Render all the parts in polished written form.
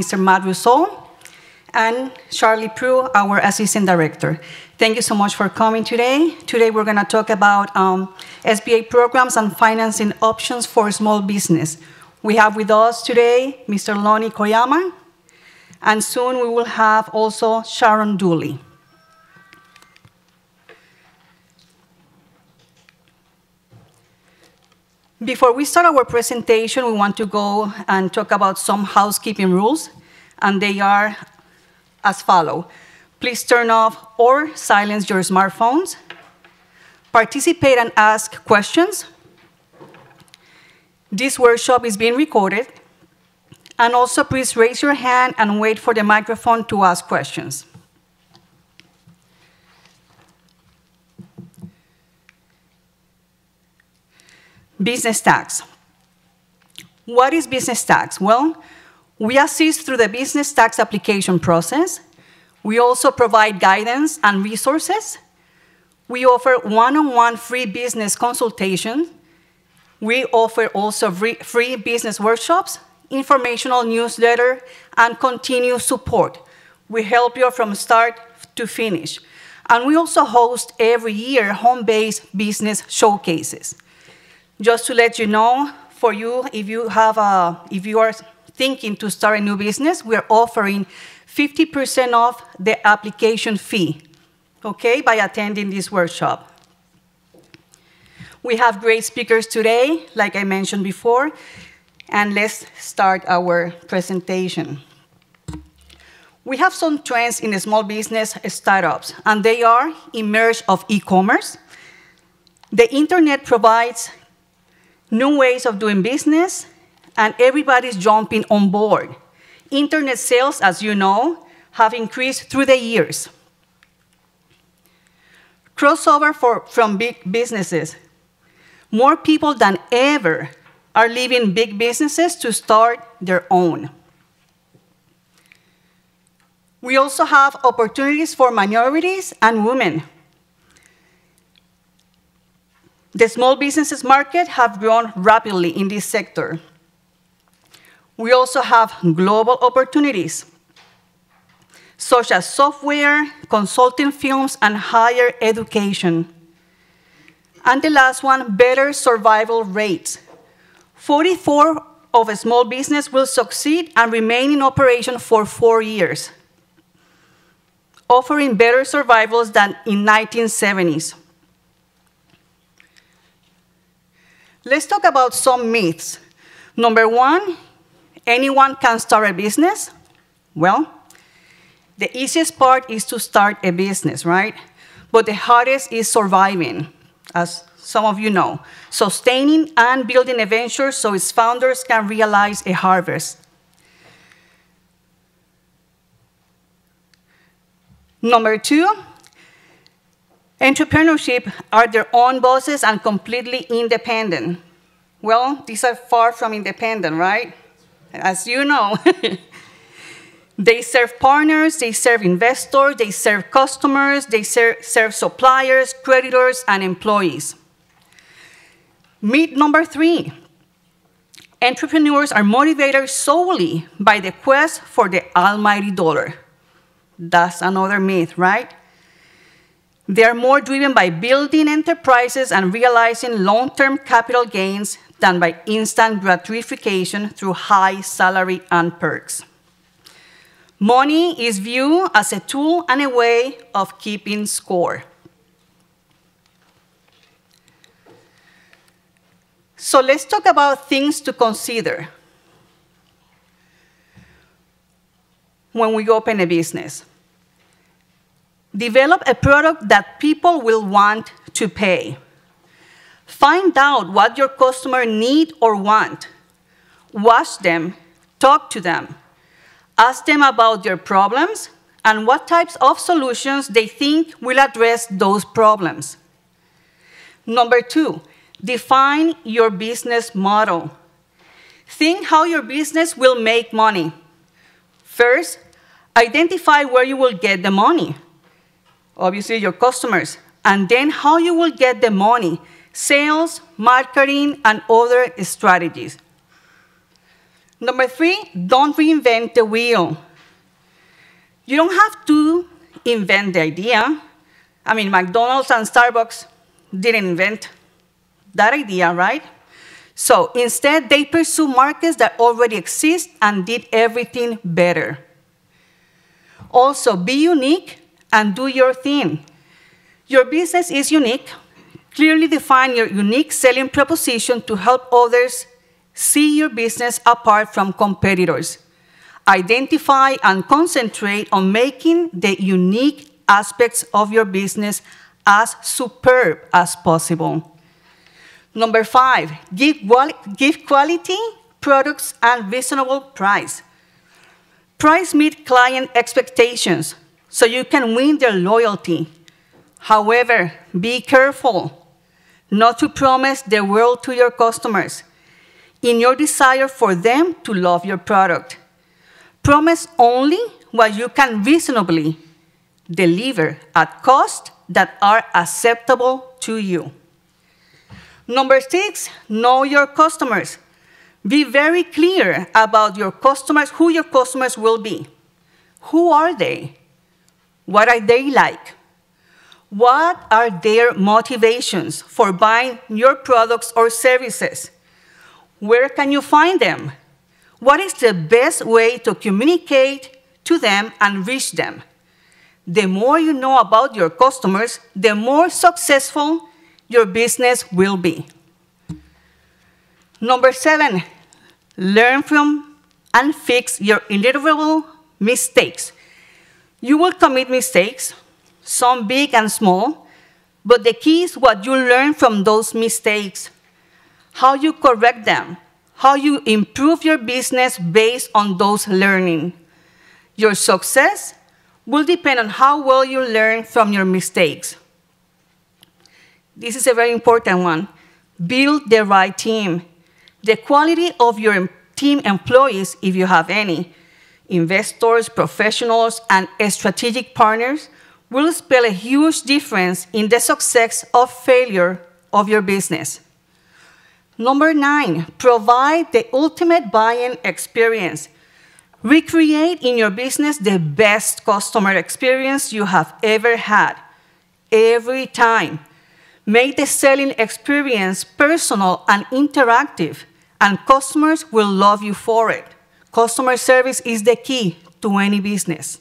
Mr. Matt Rousseau, and Charlie Prue, our Assistant Director. Thank you so much for coming today. Today we're going to talk about SBA programs and financing options for small business. We have with us today Mr. Lonnie Koyama, and soon we will have also Sharon Dooley. Before we start our presentation, we want to go and talk about some housekeeping rules, and they are as follows. Please turn off or silence your smartphones. Participate and ask questions. This workshop is being recorded. And also, please raise your hand and wait for the microphone to ask questions. Business tax. What is business tax? Well, we assist through the business tax application process. We also provide guidance and resources. We offer one-on-one free business consultation. We offer also free business workshops, informational newsletter, and continuous support. We help you from start to finish. And we also host every year home-based business showcases. Just to let you know, for you, if you are thinking to start a new business, we're offering 50% off the application fee, okay, by attending this workshop. We have great speakers today, like I mentioned before, and let's start our presentation. We have some trends in the small business startups, and they are emerge of e-commerce. The internet provides new ways of doing business, and everybody's jumping on board. Internet sales, as you know, have increased through the years. Crossover from big businesses. More people than ever are leaving big businesses to start their own. We also have opportunities for minorities and women. The small businesses market have grown rapidly in this sector. We also have global opportunities, such as software, consulting firms, and higher education. And the last one, better survival rates. 44% of a small business will succeed and remain in operation for 4 years, offering better survivals than in 1970s. Let's talk about some myths. Number one, anyone can start a business. Well, the easiest part is to start a business, right? But the hardest is surviving, as some of you know. Sustaining and building a venture so its founders can realize a harvest. Number two, entrepreneurship are their own bosses and completely independent. Well, these are far from independent, right? As you know. They serve partners, they serve investors, they serve customers, they serve suppliers, creditors, and employees. Myth number three, entrepreneurs are motivated solely by the quest for the almighty dollar. That's another myth, right? They are more driven by building enterprises and realizing long-term capital gains than by instant gratification through high salary and perks. Money is viewed as a tool and a way of keeping score. So let's talk about things to consider when we open a business. Develop a product that people will want to pay. Find out what your customer need or want. Watch them, talk to them. Ask them about their problems and what types of solutions they think will address those problems. Number two, define your business model. Think how your business will make money. First, identify where you will get the money. Obviously, your customers. And then how you will get the money. Sales, marketing, and other strategies. Number 3, don't reinvent the wheel. You don't have to invent the idea. I mean, McDonald's and Starbucks didn't invent that idea, right? So instead, they pursue markets that already exist and did everything better. Also, be unique and do your thing. Your business is unique. Clearly define your unique selling proposition to help others see your business apart from competitors. Identify and concentrate on making the unique aspects of your business as superb as possible. Number 5, give quality products at reasonable price. Price meet client expectations so you can win their loyalty. However, be careful not to promise the world to your customers in your desire for them to love your product. Promise only what you can reasonably deliver at costs that are acceptable to you. Number 6, know your customers. Be very clear about your customers, who your customers will be. Who are they? What are they like? What are their motivations for buying your products or services? Where can you find them? What is the best way to communicate to them and reach them? The more you know about your customers, the more successful your business will be. Number 7, learn from and fix your inevitable mistakes. You will commit mistakes, some big and small, but the key is what you learn from those mistakes, how you correct them, how you improve your business based on those learning. Your success will depend on how well you learn from your mistakes. This is a very important one. Build the right team. The quality of your team employees, if you have any, investors, professionals, and strategic partners, will spell a huge difference in the success or failure of your business. Number 9, provide the ultimate buying experience. Recreate in your business the best customer experience you have ever had, every time. Make the selling experience personal and interactive, and customers will love you for it. Customer service is the key to any business.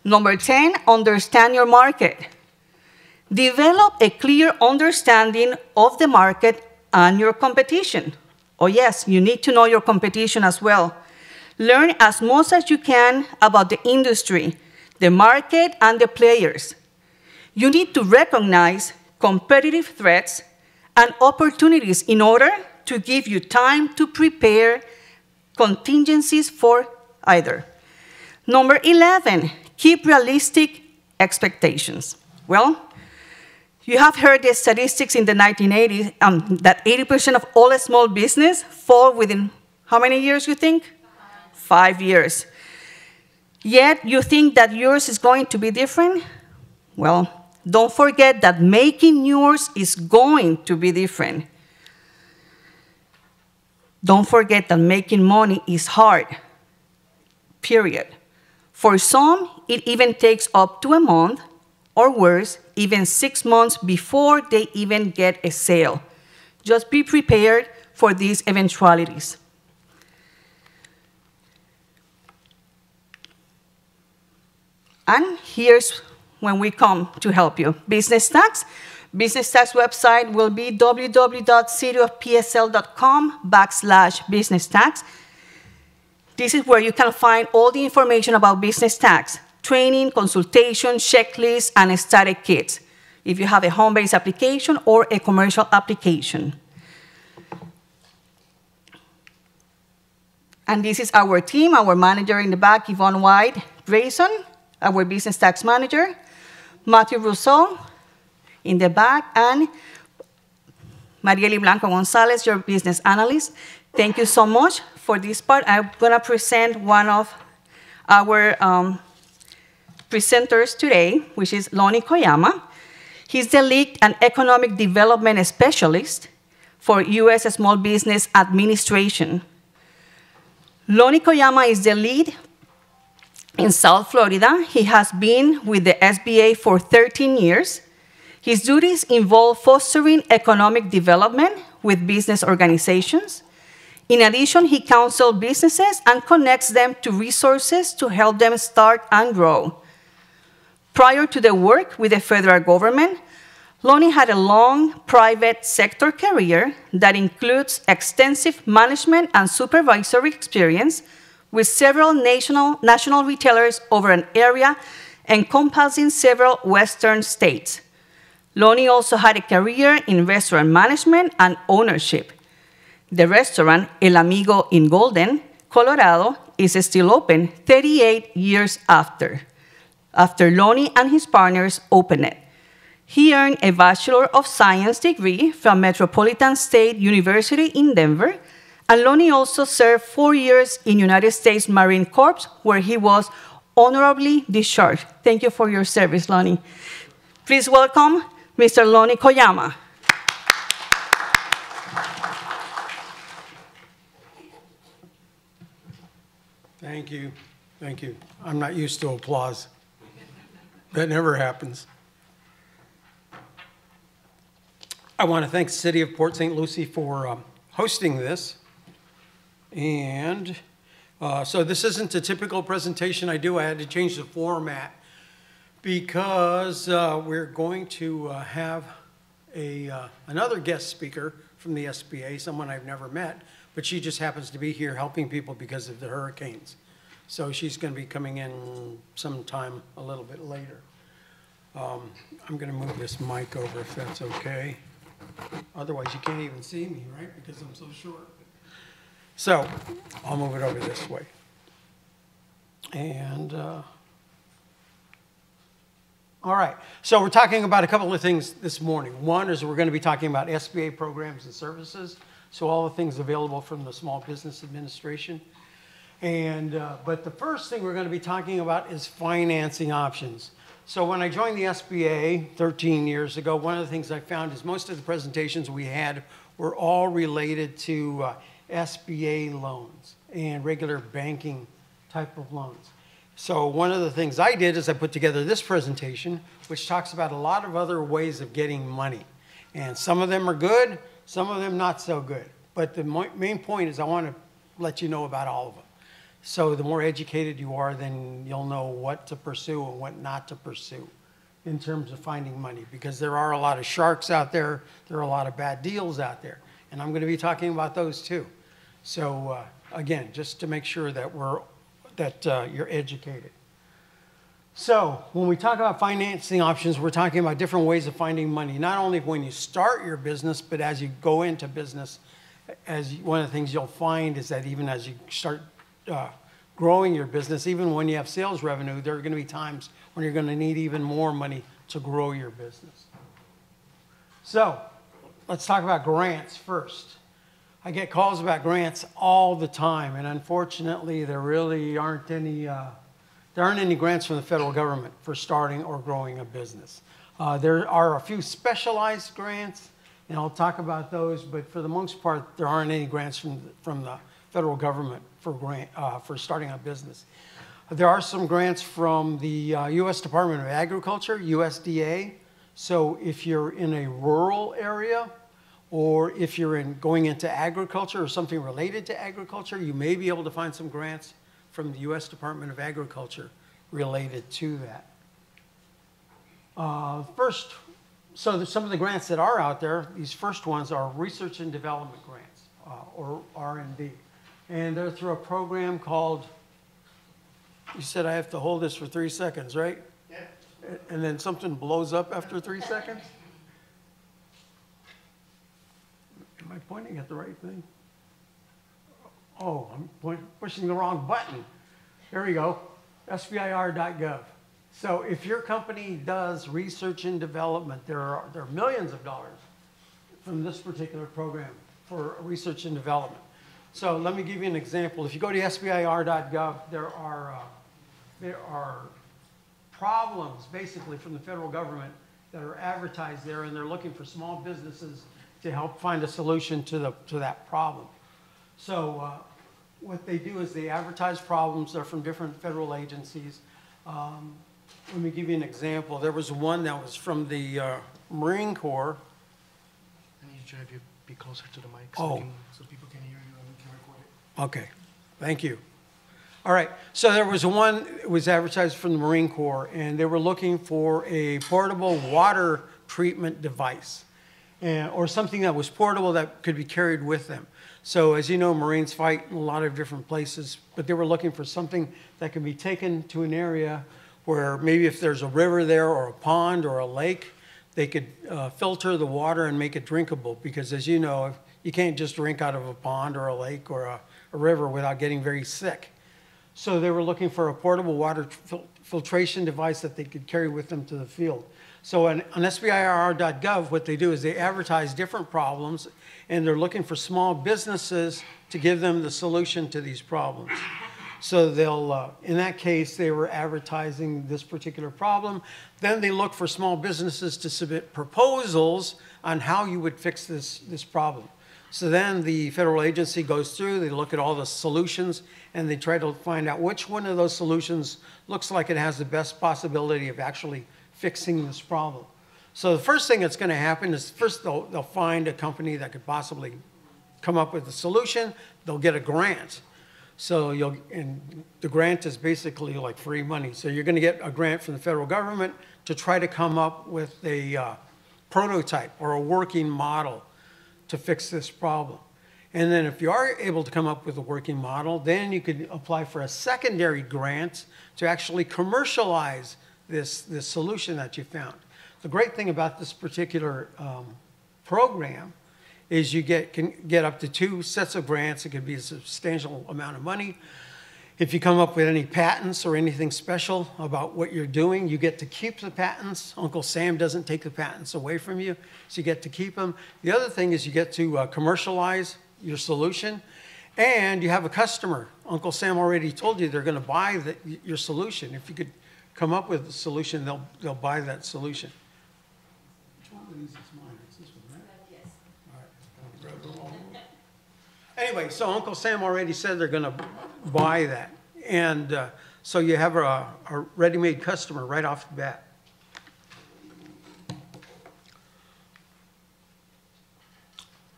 Number 10, understand your market. Develop a clear understanding of the market and your competition. Oh yes, you need to know your competition as well. Learn as much as you can about the industry, the market, and the players. You need to recognize competitive threats and opportunities in order to give you time to prepare contingencies for either. Number 11, keep realistic expectations. Well, you have heard the statistics in the 1980s that 80% of all small business fall within how many years you think? 5 years. Yet you think that yours is going to be different? Well, don't forget that making yours is going to be different. Don't forget that making money is hard, period. For some, it even takes up to a month, or worse, even 6 months before they even get a sale. Just be prepared for these eventualities. And here's when we come to help you. Business tax. Business tax website will be www.cityofpsl.com/business tax. This is where you can find all the information about business tax, training, consultation, checklists, and static kits, if you have a home-based application or a commercial application. And this is our team, our manager in the back, Yvonne White Grayson, our business tax manager, Matthew Rousseau in the back, and Marieli Blanco Gonzalez, your business analyst. Thank you so much for this part. I'm going to present one of our presenters today, which is Lonnie Koyama. He's the Lead and Economic Development Specialist for U.S. Small Business Administration. Lonnie Koyama is the lead in South Florida. He has been with the SBA for 13 years. His duties involve fostering economic development with business organizations. In addition, he counsels businesses and connects them to resources to help them start and grow. Prior to the work with the federal government, Lonnie had a long private sector career that includes extensive management and supervisory experience with several national retailers over an area encompassing several western states. Lonnie also had a career in restaurant management and ownership. The restaurant, El Amigo in Golden, Colorado, is still open 38 years after Lonnie and his partners opened it. He earned a Bachelor of Science degree from Metropolitan State University in Denver, and Lonnie also served 4 years in United States Marine Corps, where he was honorably discharged. Thank you for your service, Lonnie. Please welcome Mr. Lonnie Koyama. Thank you. Thank you. I'm not used to applause. That never happens. I want to thank the City of Port St. Lucie for hosting this. And so this isn't a typical presentation I do. I had to change the format because we're going to have another guest speaker from the SBA, someone I've never met, but she just happens to be here helping people because of the hurricanes. So she's going to be coming in sometime a little bit later. I'm going to move this mic over if that's okay. Otherwise, you can't even see me, right? Because I'm so short. So I'll move it over this way. And all right. So we're talking about a couple of things this morning. One is we're going to be talking about SBA programs and services. So all the things available from the Small Business Administration. And but the first thing we're going to be talking about is financing options. So when I joined the SBA 13 years ago, one of the things I found is most of the presentations we had were all related to SBA loans and regular banking type of loans. So one of the things I did is I put together this presentation, which talks about a lot of other ways of getting money. And some of them are good, some of them not so good. But the main point is I want to let you know about all of them. So the more educated you are, then you'll know what to pursue and what not to pursue in terms of finding money. Because there are a lot of sharks out there. There are a lot of bad deals out there. And I'm going to be talking about those too. So again, just to make sure that you're educated. So when we talk about financing options, we're talking about different ways of finding money. Not only when you start your business, but as you go into business. One of the things you'll find is that even as you start growing your business, even when you have sales revenue, there are going to be times when you're going to need even more money to grow your business. So let's talk about grants first. I get calls about grants all the time, and unfortunately, there really aren't any. There aren't any grants from the federal government for starting or growing a business. There are a few specialized grants, and I'll talk about those. But for the most part, there aren't any grants from the federal government for starting a business. There are some grants from the U.S. Department of Agriculture, USDA. So if you're in a rural area, or if you're going into agriculture or something related to agriculture, you may be able to find some grants from the U.S. Department of Agriculture related to that. So some of the grants that are out there, these first ones are research and development grants, or R&D. And they're through a program called, you said I have to hold this for 3 seconds, right? Yeah. And then something blows up after 3 seconds? Am I pointing at the right thing? Oh, I'm pushing the wrong button. There we go, sbir.gov. So if your company does research and development, there are millions of dollars from this particular program for research and development. So let me give you an example. If you go to sbir.gov, there are problems basically from the federal government that are advertised there, and they're looking for small businesses to help find a solution to that problem. So what they do is they advertise problems. They're from different federal agencies. Let me give you an example. There was one that was from the Marine Corps. I need you to have you be closer to the mic Oh. so people can hear you and we can record it. Okay, thank you. All right, so there was one, it was advertised from the Marine Corps, and they were looking for a portable water treatment device, or something that was portable that could be carried with them. So as you know, Marines fight in a lot of different places, but they were looking for something that could be taken to an area where maybe if there's a river there or a pond or a lake, they could filter the water and make it drinkable, because as you know, you can't just drink out of a pond or a lake or a river without getting very sick. So they were looking for a portable water filtration device that they could carry with them to the field. So on SBIR.gov, what they do is they advertise different problems, and they're looking for small businesses to give them the solution to these problems. So they'll, in that case, they were advertising this particular problem. Then they look for small businesses to submit proposals on how you would fix this problem. So then the federal agency goes through, they look at all the solutions, and they try to find out which one of those solutions looks like it has the best possibility of actually fixing this problem. So the first thing that's going to happen is first they'll find a company that could possibly come up with a solution. They'll get a grant. So and the grant is basically like free money. So you're going to get a grant from the federal government to try to come up with a prototype or a working model to fix this problem. And then if you are able to come up with a working model, then you could apply for a secondary grant to actually commercialize this solution that you found. The great thing about this particular program is you can get up to 2 sets of grants. It could be a substantial amount of money. If you come up with any patents or anything special about what you're doing, you get to keep the patents. Uncle Sam doesn't take the patents away from you, so you get to keep them. The other thing is you get to commercialize your solution, and you have a customer. Uncle Sam already told you they're going to buy your solution. If you could come up with a solution, they'll buy that solution. Which one of these is mine? It's this one, right? Yes. All right. Grab the wrong one. Anyway, so Uncle Sam already said they're going to buy that. And so you have a ready-made customer right off the bat.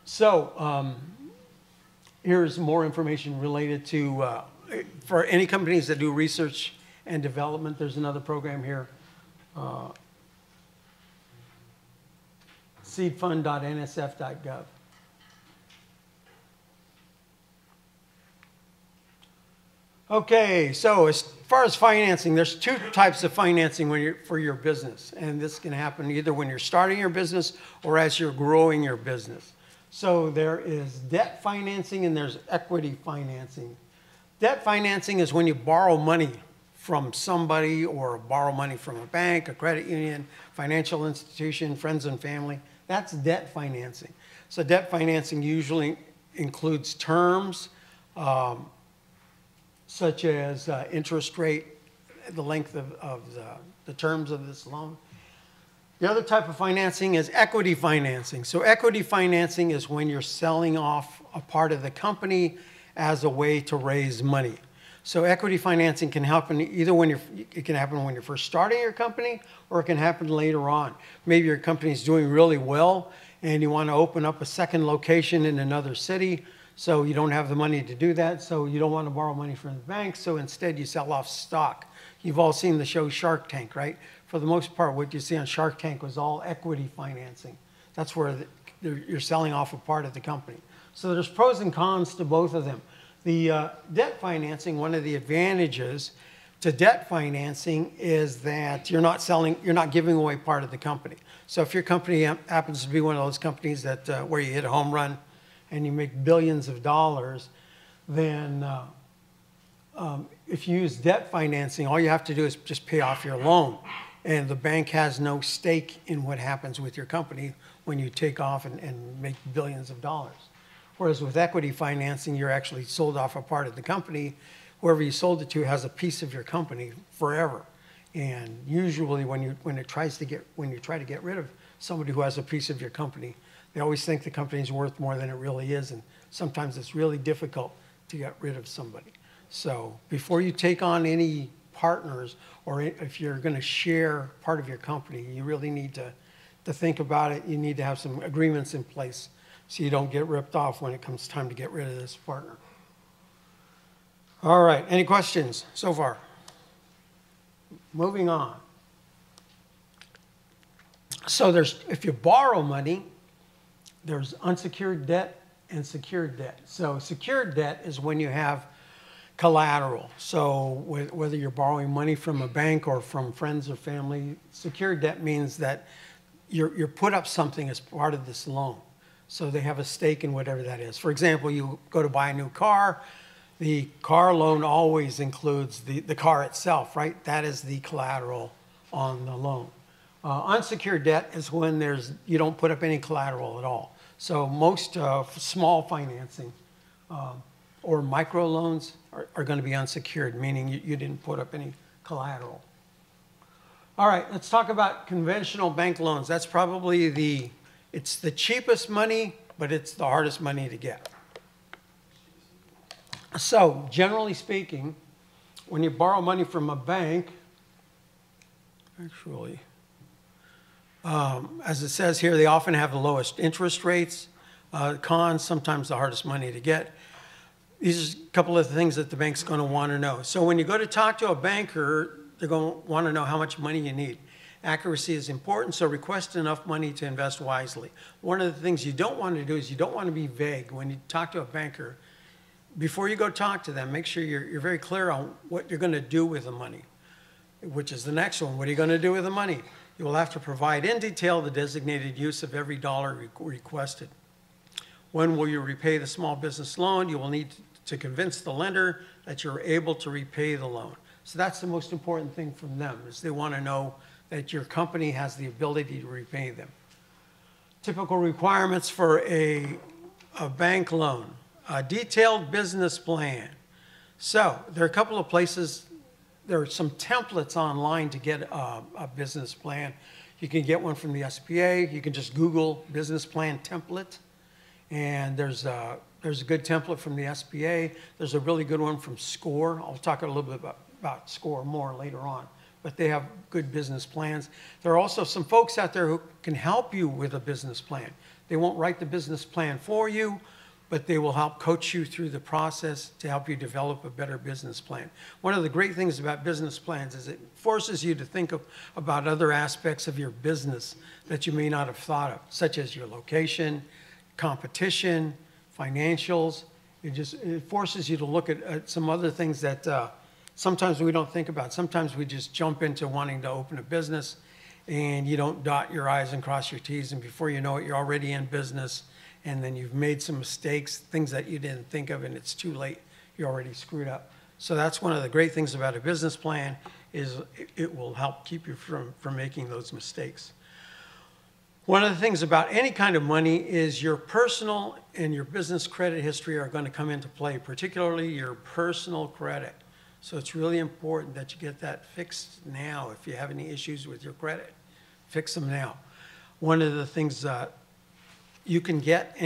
So here's more information related to, for any companies that do research and development, there's another program here. seedfund.nsf.gov. Okay, so as far as financing, there's 2 types of financing for your business. And this can happen either when you're starting your business or as you're growing your business. So there is debt financing and there's equity financing. Debt financing is when you borrow money from somebody or borrow money from a bank, a credit union, financial institution, friends and family. That's debt financing. So debt financing usually includes terms, such as interest rate, the length of the terms of this loan. The other type of financing is equity financing. So equity financing is when you're selling off a part of the company as a way to raise money. So equity financing can happen either it can happen when you're first starting your company, or it can happen later on. Maybe your company is doing really well and you want to open up a second location in another city. So you don't have the money to do that, so you don't want to borrow money from the bank, so instead you sell off stock. You've all seen the show Shark Tank, right? For the most part, what you see on Shark Tank was all equity financing. That's where you're selling off a part of the company. So there's pros and cons to both of them. The debt financing, one of the advantages to debt financing is that you're not giving away part of the company. So if your company happens to be one of those companies that where you hit a home run and you make billions of dollars, then if you use debt financing, all you have to do is just pay off your loan. And the bank has no stake in what happens with your company when you take off and make billions of dollars. Whereas with equity financing, you're actually sold off a part of the company. Whoever you sold it to has a piece of your company forever. And usually when you try to get rid of somebody who has a piece of your company, they always think the company is worth more than it really is, and sometimes it's really difficult to get rid of somebody. So before you take on any partners, or if you're going to share part of your company, you really need to think about it. You need to have some agreements in place so you don't get ripped off when it comes time to get rid of this partner. All right, any questions so far? Moving on. So if you borrow money, there's unsecured debt and secured debt. So secured debt is when you have collateral. So whether you're borrowing money from a bank or from friends or family, secured debt means that you're put up something as part of this loan. So they have a stake in whatever that is. For example, you go to buy a new car. The car loan always includes the car itself, right? That is the collateral on the loan. Unsecured debt is when you don't put up any collateral at all. So most small financing or micro loans are going to be unsecured, meaning you didn't put up any collateral. All right, let's talk about conventional bank loans. That's probably it's the cheapest money, but it's the hardest money to get. So generally speaking, when you borrow money from a bank, actually, as it says here, they often have the lowest interest rates. Cons, sometimes the hardest money to get. These are a couple of things that the bank's going to want to know. So when you go to talk to a banker, they're going to want to know how much money you need. Accuracy is important, so request enough money to invest wisely. One of the things you don't want to do is you don't want to be vague. When you talk to a banker, before you go talk to them, make sure you're very clear on what you're going to do with the money, which is the next one. What are you going to do with the money? You will have to provide in detail the designated use of every dollar requested. When will you repay the small business loan? You will need to convince the lender that you're able to repay the loan. So that's the most important thing from them, is they want to know that your company has the ability to repay them. Typical requirements for a bank loan. A detailed business plan. So there are a couple of places, there are some templates online to get a business plan. You can get one from the SBA. You can just Google business plan template. And there's a good template from the SBA. There's a really good one from SCORE. I'll talk a little bit about SCORE more later on. But they have good business plans. There are also some folks out there who can help you with a business plan. They won't write the business plan for you, but they will help coach you through the process to help you develop a better business plan. One of the great things about business plans is it forces you to think about other aspects of your business that you may not have thought of, such as your location, competition, financials. It forces you to look at some other things that sometimes we don't think about. Sometimes we just jump into wanting to open a business and you don't dot your I's and cross your T's, and before you know it, you're already in business. And then you've made some mistakes, things that you didn't think of, and it's too late. You're already screwed up. So that's one of the great things about a business plan, is it will help keep you from making those mistakes. One of the things about any kind of money is your personal and your business credit history are going to come into play, particularly your personal credit. So it's really important that you get that fixed now. If you have any issues with your credit, fix them now. One of the things that you can get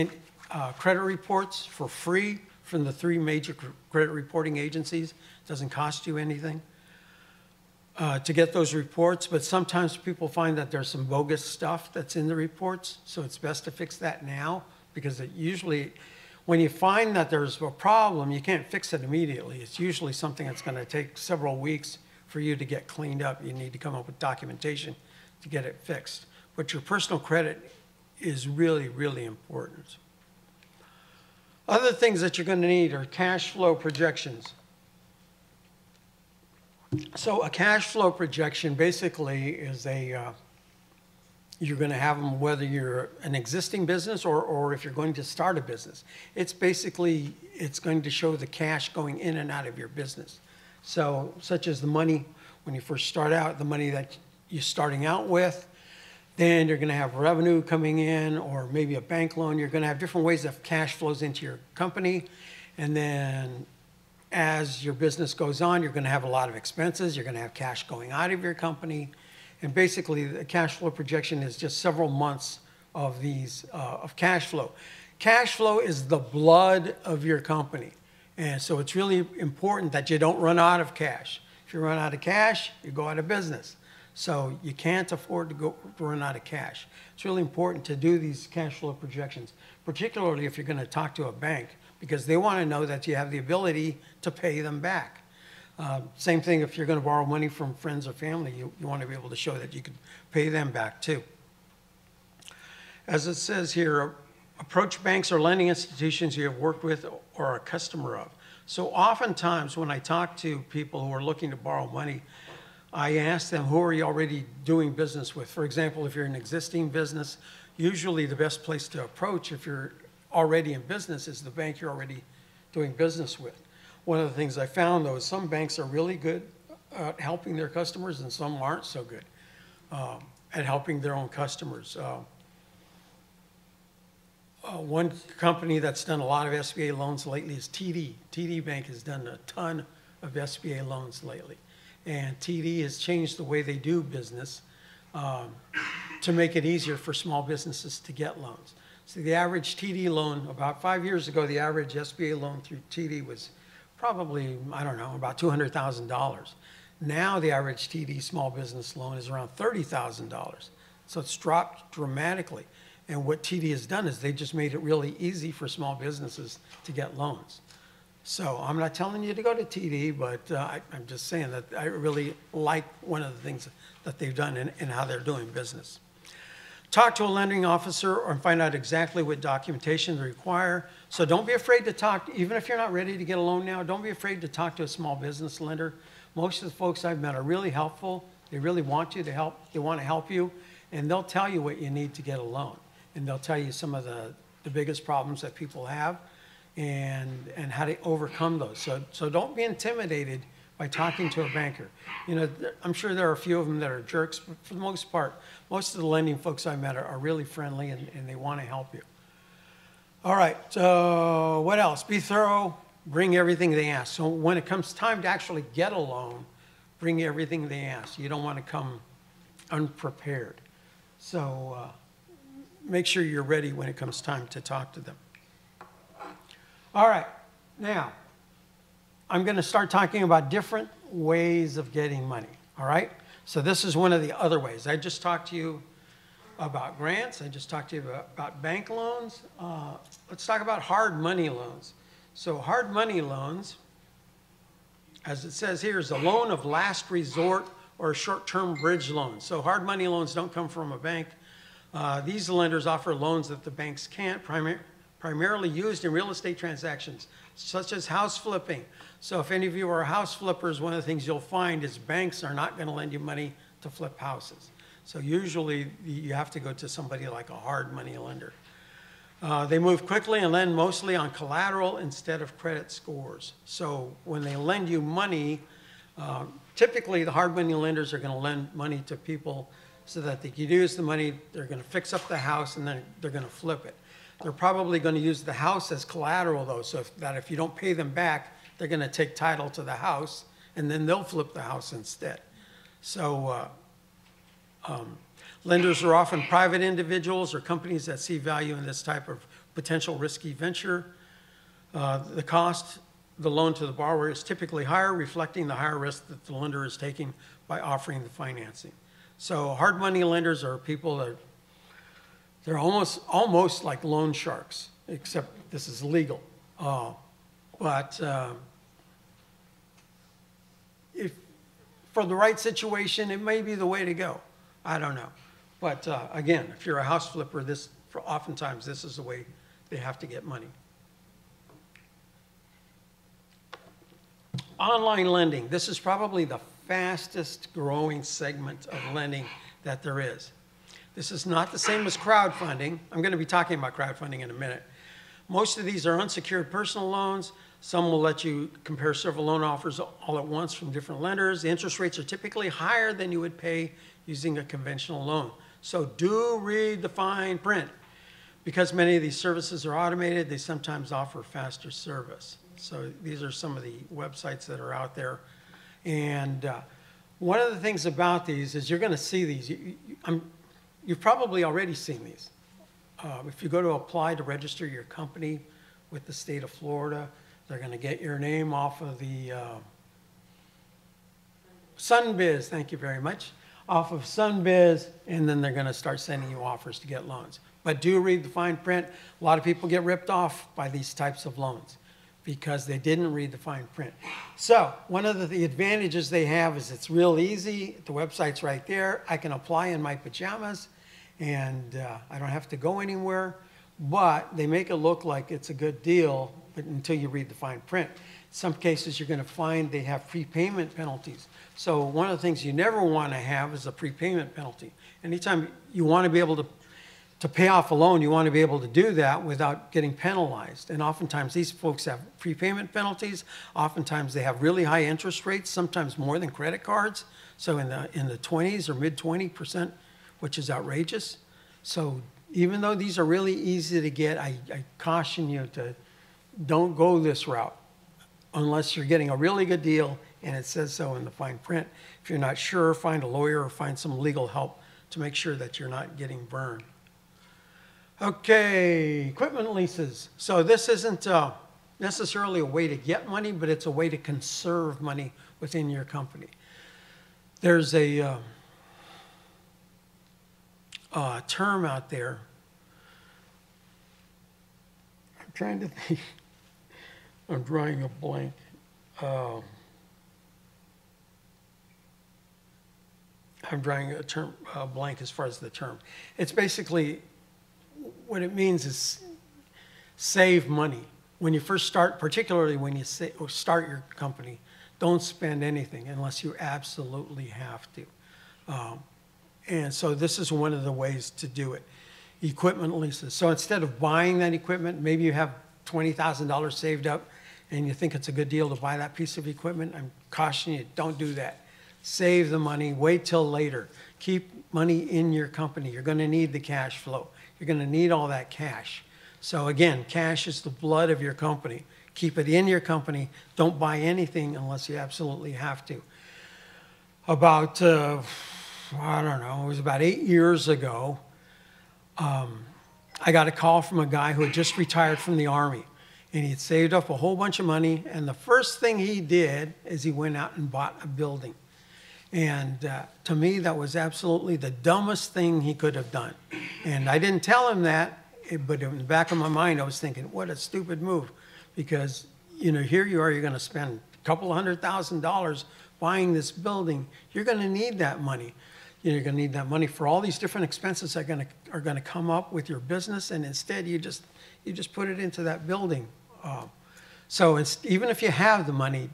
credit reports for free from the 3 major credit reporting agencies. It doesn't cost you anything to get those reports, but sometimes people find that there's some bogus stuff that's in the reports, so it's best to fix that now, because usually when you find that there's a problem, you can't fix it immediately. It's usually something that's going to take several weeks for you to get cleaned up. You need to come up with documentation to get it fixed. But your personal credit is really, really important. Other things that you're going to need are cash flow projections. So a cash flow projection basically is you're going to have them whether you're an existing business or if you're going to start a business. It's going to show the cash going in and out of your business. So such as the money, when you first start out, the money that you're starting out with, then you're going to have revenue coming in, or maybe a bank loan. You're going to have different ways that cash flows into your company. And then as your business goes on, you're going to have a lot of expenses. You're going to have cash going out of your company. And basically, the cash flow projection is just several months of cash flow. Cash flow is the blood of your company. And so it's really important that you don't run out of cash. If you run out of cash, you go out of business. So you can't afford to run out of cash. It's really important to do these cash flow projections, particularly if you're going to talk to a bank, because they want to know that you have the ability to pay them back. Same thing if you're going to borrow money from friends or family, you want to be able to show that you can pay them back too. As it says here, approach banks or lending institutions you have worked with or are a customer of. So oftentimes when I talk to people who are looking to borrow money, I ask them, who are you already doing business with? For example, if you're an existing business, usually the best place to approach if you're already in business is the bank you're already doing business with. One of the things I found, though, is some banks are really good at helping their customers and some aren't so good at helping their own customers. One company that's done a lot of SBA loans lately is TD. TD Bank has done a ton of SBA loans lately. And TD has changed the way they do business to make it easier for small businesses to get loans. So the average TD loan, about 5 years ago, the average SBA loan through TD was probably, I don't know, about $200,000. Now the average TD small business loan is around $30,000. So it's dropped dramatically. And what TD has done is they just made it really easy for small businesses to get loans. So I'm not telling you to go to TD, but I'm just saying that I really like one of the things that they've done and how they're doing business. Talk to a lending officer or find out exactly what documentation they require. So don't be afraid to talk, even if you're not ready to get a loan now, don't be afraid to talk to a small business lender. Most of the folks I've met are really helpful. They really want you to help. They want to help you, and they'll tell you what you need to get a loan. And they'll tell you some of the biggest problems that people have and how to overcome those. So don't be intimidated by talking to a banker. You know, I'm sure there are a few of them that are jerks, but for the most part, most of the lending folks I met are really friendly and they want to help you. All right, so what else? Be thorough, bring everything they ask. So when it comes time to actually get a loan, bring everything they ask. You don't want to come unprepared. So make sure you're ready when it comes time to talk to them. All right, now, I'm going to start talking about different ways of getting money, all right? So this is one of the other ways. I just talked to you about grants. I just talked to you about bank loans. Let's talk about hard money loans. So hard money loans, as it says here, is a loan of last resort or a short-term bridge loan. So hard money loans don't come from a bank. These lenders offer loans that the banks can't, primarily used in real estate transactions, such as house flipping. So if any of you are house flippers, one of the things you'll find is banks are not going to lend you money to flip houses. So usually you have to go to somebody like a hard money lender. They move quickly and lend mostly on collateral instead of credit scores. So when they lend you money, typically the hard money lenders are going to lend money to people so that they can use the money, they're going to fix up the house, and then they're going to flip it. They're probably going to use the house as collateral, though, so if you don't pay them back, they're going to take title to the house, and then they'll flip the house instead. So lenders are often private individuals or companies that see value in this type of potential risky venture. The cost, the loan to the borrower is typically higher, reflecting the higher risk that the lender is taking by offering the financing. So hard money lenders are people that they're almost like loan sharks, except this is legal. But if for the right situation, it may be the way to go. I don't know. But again, if you're a house flipper, oftentimes this is the way they have to get money. Online lending. This is probably the fastest growing segment of lending that there is. This is not the same as crowdfunding. I'm going to be talking about crowdfunding in a minute. Most of these are unsecured personal loans. Some will let you compare several loan offers all at once from different lenders. The interest rates are typically higher than you would pay using a conventional loan. So do read the fine print. Because many of these services are automated, they sometimes offer faster service. So these are some of the websites that are out there. And one of the things about these is you're going to see these. You've probably already seen these. If you go to apply to register your company with the state of Florida, They're going to get your name off of the SunBiz, thank you very much, off of SunBiz, and then they're going to start sending you offers to get loans. But do read the fine print. A lot of people get ripped off by these types of loans because they didn't read the fine print. So one of the advantages they have is it's real easy. The website's right there. I can apply in my pajamas, and I don't have to go anywhere. But they make it look like it's a good deal, but until you read the fine print. In some cases, you're going to find they have prepayment penalties. So one of the things you never want to have is a prepayment penalty. Anytime you want to be able to pay off a loan, you want to be able to do that without getting penalized. And oftentimes these folks have prepayment penalties. Oftentimes they have really high interest rates, sometimes more than credit cards. So in the 20s or mid 20%, which is outrageous. So even though these are really easy to get, I caution you to don't go this route unless you're getting a really good deal and it says so in the fine print. If you're not sure, find a lawyer or find some legal help to make sure that you're not getting burned. Okay, equipment leases. So this isn't necessarily a way to get money, but it's a way to conserve money within your company. There's a term out there. I'm trying to think. I'm drawing a blank. I'm drawing a blank as far as the term. It's basically, what it means is save money. When you first start, particularly when you start your company, don't spend anything unless you absolutely have to. And so this is one of the ways to do it. Equipment leases. So instead of buying that equipment, maybe you have $20,000 saved up and you think it's a good deal to buy that piece of equipment. I'm cautioning you, don't do that. Save the money, wait till later. Keep money in your company. You're going to need the cash flow. You're going to need all that cash. So again, cash is the blood of your company. Keep it in your company. Don't buy anything unless you absolutely have to. About, I don't know, it was about 8 years ago, I got a call from a guy who had just retired from the Army. And he had saved up a whole bunch of money. And the first thing he did is he went out and bought a building. And to me, that was absolutely the dumbest thing he could have done. And I didn't tell him that, but in the back of my mind, I was thinking, what a stupid move. Because, you know, here you are, you're going to spend a couple $100,000 buying this building. You're going to need that money. You know, you're going to need that money for all these different expenses that are going to come up with your business. And instead, you just put it into that building. So even if you have the money,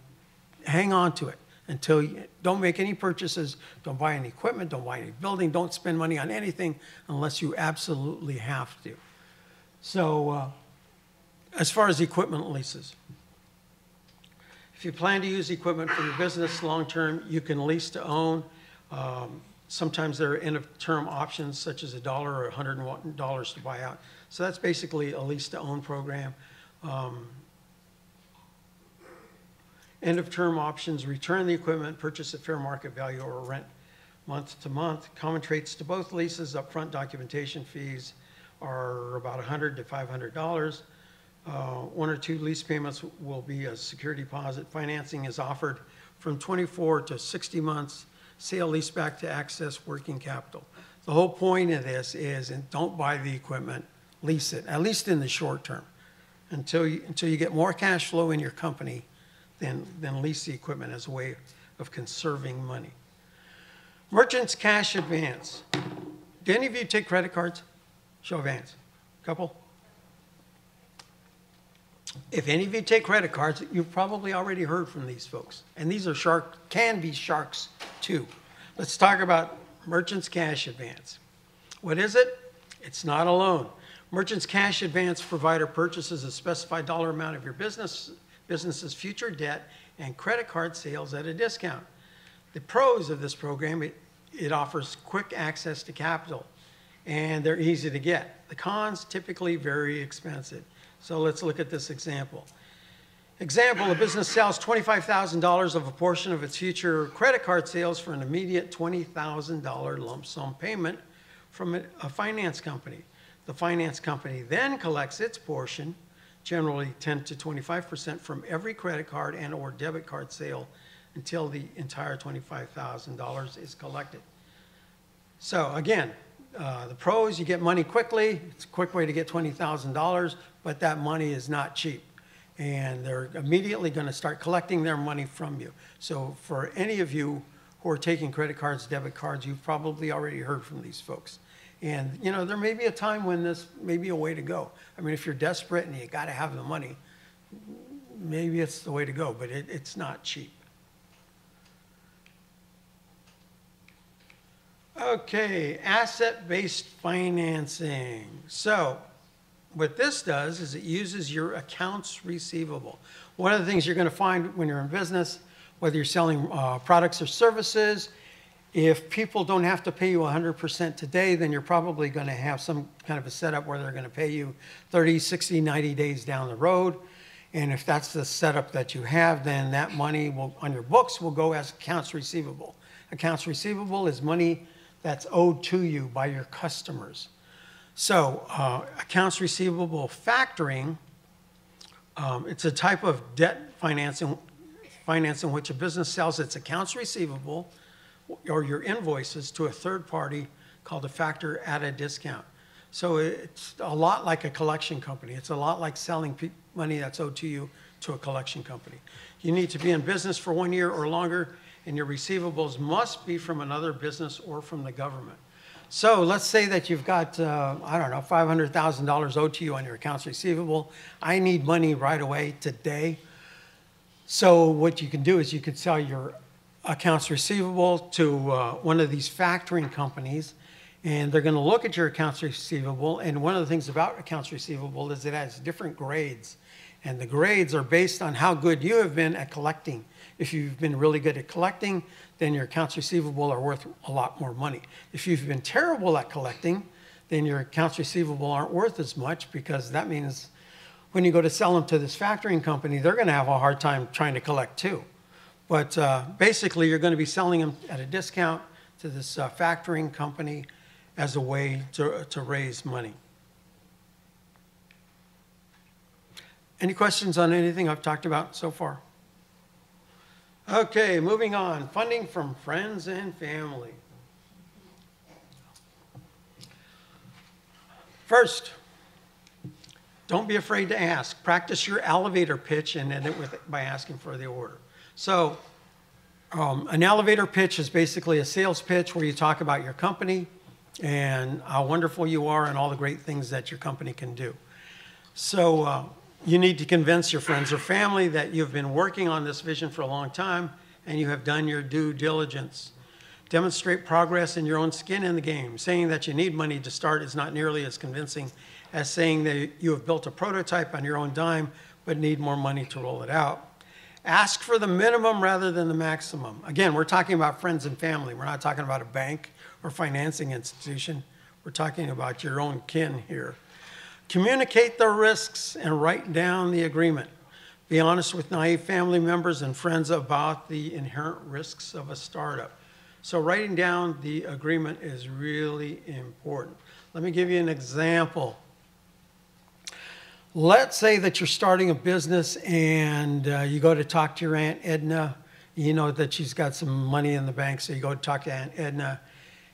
hang on to it. Until you don't make any purchases, don't buy any equipment, don't buy any building, don't spend money on anything unless you absolutely have to. So as far as equipment leases, if you plan to use equipment for your business long-term, you can lease to own. Sometimes there are end-of-term options such as $1 or $101 to buy out. So that's basically a lease-to-own program. End-of-term options, return the equipment, purchase at fair market value, or rent month to month. Common traits to both leases, upfront documentation fees are about $100 to $500. 1 or 2 lease payments will be a security deposit. Financing is offered from 24 to 60 months. Sale leaseback to access working capital. The whole point of this is, and don't buy the equipment, lease it, at least in the short term, until you get more cash flow in your company. Then lease the equipment as a way of conserving money. Merchant's cash advance. Do any of you take credit cards? Show of hands. Couple? If any of you take credit cards, you've probably already heard from these folks. And these are can be sharks too. Let's talk about merchant's cash advance. What is it? It's not a loan. Merchant's cash advance provider purchases a specified dollar amount of your business's future debt and credit card sales at a discount. The pros of this program, it offers quick access to capital and they're easy to get. The cons, typically very expensive. So let's look at this example. Example, a business sells $25,000 of a portion of its future credit card sales for an immediate $20,000 lump sum payment from a finance company. The finance company then collects its portion, generally 10 to 25% from every credit card and or debit card sale until the entire $25,000 is collected. So again, the pros, you get money quickly. It's a quick way to get $20,000, but that money is not cheap. And they're immediately going to start collecting their money from you. So for any of you who are taking credit cards, debit cards, you've probably already heard from these folks. And, you know, there may be a time when this may be a way to go. I mean, if you're desperate and you got to have the money, maybe it's the way to go, but it's not cheap. Okay, asset-based financing. So what this does is it uses your accounts receivable. One of the things you're going to find when you're in business, whether you're selling products or services, if people don't have to pay you 100% today, then you're probably going to have some kind of a setup where they're going to pay you 30, 60, 90 days down the road. And if that's the setup that you have, then that money will, on your books will go as accounts receivable. Accounts receivable is money that's owed to you by your customers. So accounts receivable factoring, it's a type of debt financing in which a business sells its accounts receivable or your invoices to a third party called a factor at a discount. So it's a lot like a collection company. It's a lot like selling money that's owed to you to a collection company. You need to be in business for 1 year or longer, and your receivables must be from another business or from the government. So let's say that you've got, I don't know, $500,000 owed to you on your accounts receivable. I need money right away today. So what you can do is you can sell your accounts receivable to one of these factoring companies, and they're going to look at your accounts receivable. And one of the things about accounts receivable is it has different grades. And the grades are based on how good you have been at collecting. If you've been really good at collecting, then your accounts receivable are worth a lot more money. If you've been terrible at collecting, then your accounts receivable aren't worth as much, because that means when you go to sell them to this factoring company, they're going to have a hard time trying to collect too. But basically, you're going to be selling them at a discount to this factoring company as a way to raise money. Any questions on anything I've talked about so far? Okay, moving on. Funding from friends and family. First, don't be afraid to ask. Practice your elevator pitch and end it by asking for the order. So an elevator pitch is basically a sales pitch where you talk about your company and how wonderful you are and all the great things that your company can do. So you need to convince your friends or family that you've been working on this vision for a long time and you have done your due diligence. Demonstrate progress in your own skin in the game. Saying that you need money to start is not nearly as convincing as saying that you have built a prototype on your own dime but need more money to roll it out. Ask for the minimum rather than the maximum. Again, we're talking about friends and family. We're not talking about a bank or financing institution. We're talking about your own kin here. Communicate the risks and write down the agreement. Be honest with naive family members and friends about the inherent risks of a startup. So writing down the agreement is really important. Let me give you an example. Let's say that you're starting a business and you go to talk to your Aunt Edna. You know that she's got some money in the bank, so you go to talk to Aunt Edna.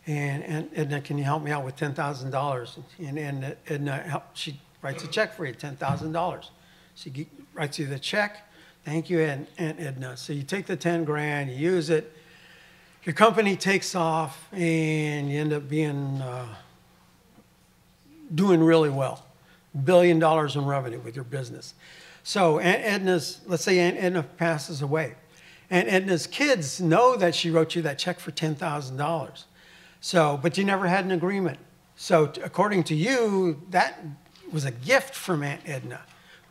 And Aunt Edna, can you help me out with $10,000? And Edna, she writes a check for you, $10,000. She writes you the check. Thank you, Aunt Edna. So you take the 10 grand, you use it. Your company takes off, and you end up being doing really well. $1 billion in revenue with your business. So Aunt Edna's, let's say Aunt Edna passes away. Aunt Edna's kids know that she wrote you that check for $10,000. So, but you never had an agreement. So according to you, that was a gift from Aunt Edna.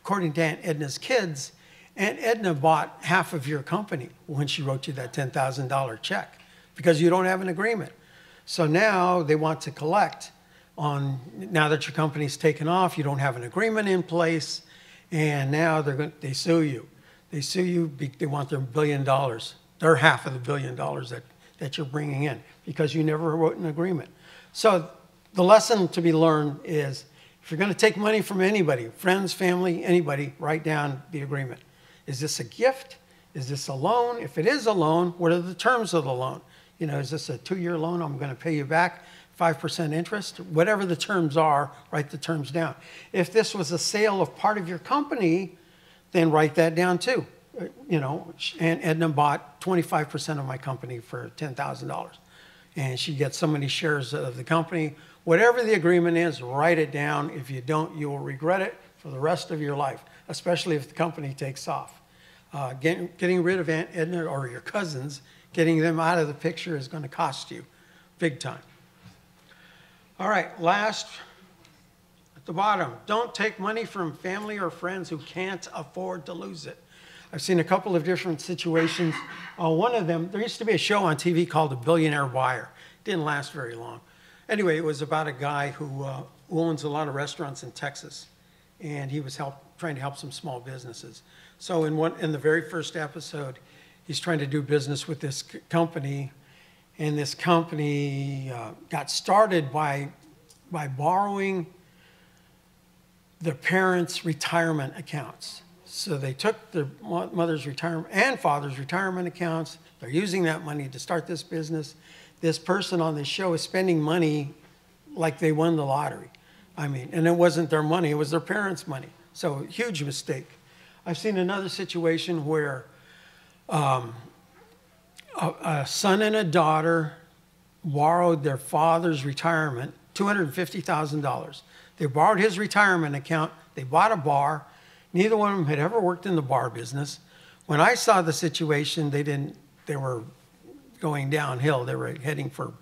According to Aunt Edna's kids, Aunt Edna bought half of your company when she wrote you that $10,000 check because you don't have an agreement. So now they want to collect on, now that your company's taken off, you don't have an agreement in place, and now they sue you. They sue you, they want their $1 billion, their half of the $1 billion that you're bringing in because you never wrote an agreement. So the lesson to be learned is If you're going to take money from anybody, friends, family, anybody, write down the agreement. Is this a gift? Is this a loan? If it is a loan, what are the terms of the loan? You know, is this a 2-year loan? I'm going to pay you back 5% interest. Whatever the terms are, write the terms down. If this was a sale of part of your company, then write that down too. You know, and Edna bought 25% of my company for $10,000. And she gets so many shares of the company. Whatever the agreement is, write it down. If you don't, you will regret it for the rest of your life, especially if the company takes off. Getting rid of Aunt Edna or your cousins, getting them out of the picture is going to cost you big time. All right, last, at the bottom, don't take money from family or friends who can't afford to lose it. I've seen a couple of different situations. One of them, there used to be a show on TV called The Billionaire Buyer. Didn't last very long. Anyway, it was about a guy who owns a lot of restaurants in Texas, and he was trying to help some small businesses. So in the very first episode, he's trying to do business with this company, and this company got started by borrowing their parents' retirement accounts. So they took their mother's retirement and father's retirement accounts. They're using that money to start this business. This person on this show is spending money like they won the lottery. I mean, and it wasn't their money, it was their parents' money. So huge mistake. I've seen another situation where a son and a daughter borrowed their father's retirement, $250,000. They borrowed his retirement account. They bought a bar. Neither one of them had ever worked in the bar business. When I saw the situation, they were going downhill. They were heading for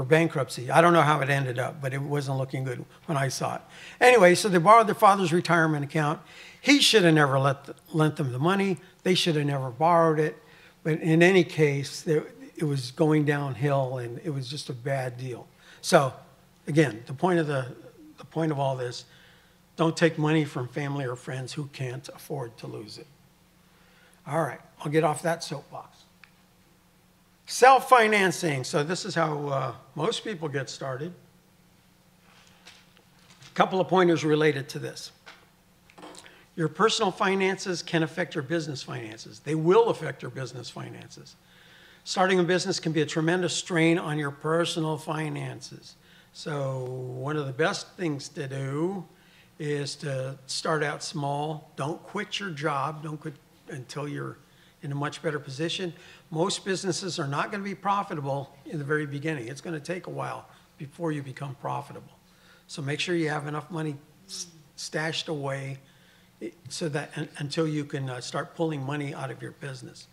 bankruptcy. I don't know how it ended up, but it wasn't looking good when I saw it. Anyway, so they borrowed their father's retirement account. He should have never lent them the money. They should have never borrowed it. But in any case, it was going downhill, and it was just a bad deal. So, again, the point of all this, don't take money from family or friends who can't afford to lose it. All right, I'll get off that soapbox. Self-financing. So this is how most people get started. A couple of pointers related to this. Your personal finances can affect your business finances. They will affect your business finances. Starting a business can be a tremendous strain on your personal finances. So one of the best things to do is to start out small. Don't quit your job. Don't quit until you're in a much better position. Most businesses are not going to be profitable in the very beginning. It's going to take a while before you become profitable. So make sure you have enough money stashed away so that until you can start pulling money out of your business.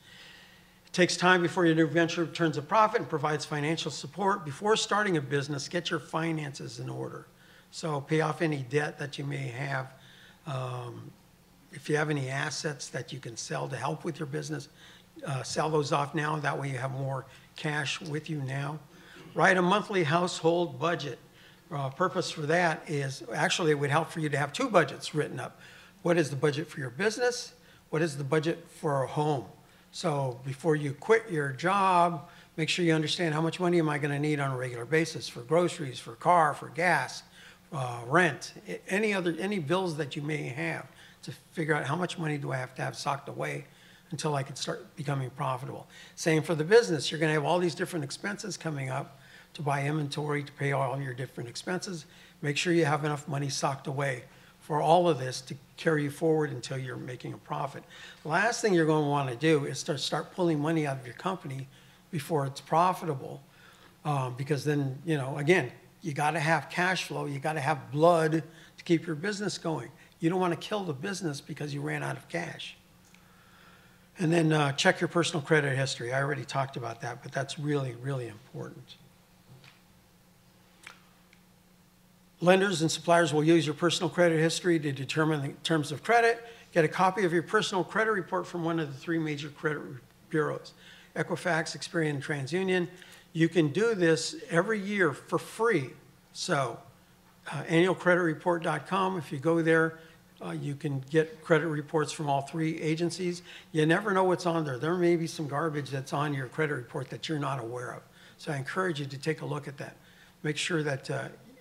It takes time before your new venture turns a profit and provides financial support. Before starting a business, get your finances in order. So pay off any debt that you may have. If you have any assets that you can sell to help with your business, sell those off now. That way you have more cash with you now. Write a monthly household budget. Purpose for that is, actually it would help for you to have two budgets written up. What is the budget for your business? What is the budget for a home? So before you quit your job, make sure you understand how much money am I going to need on a regular basis for groceries, for car, for gas, rent, any bills that you may have, to figure out how much money do I have to have socked away until I can start becoming profitable. Same for the business. You're going to have all these different expenses coming up to buy inventory, to pay all your different expenses. Make sure you have enough money socked away for all of this to carry you forward until you're making a profit. The last thing you're going to want to do is start pulling money out of your company before it's profitable, because then, you know, again, you got to have cash flow. You got to have blood to keep your business going. You don't want to kill the business because you ran out of cash. And then check your personal credit history. I already talked about that, but that's really, really important. Lenders and suppliers will use your personal credit history to determine the terms of credit. Get a copy of your personal credit report from one of the 3 major credit bureaus, Equifax, Experian, and TransUnion. You can do this every year for free. So annualcreditreport.com, if you go there, you can get credit reports from all 3 agencies. You never know what's on there. There may be some garbage that's on your credit report that you're not aware of. So I encourage you to take a look at that. Make sure that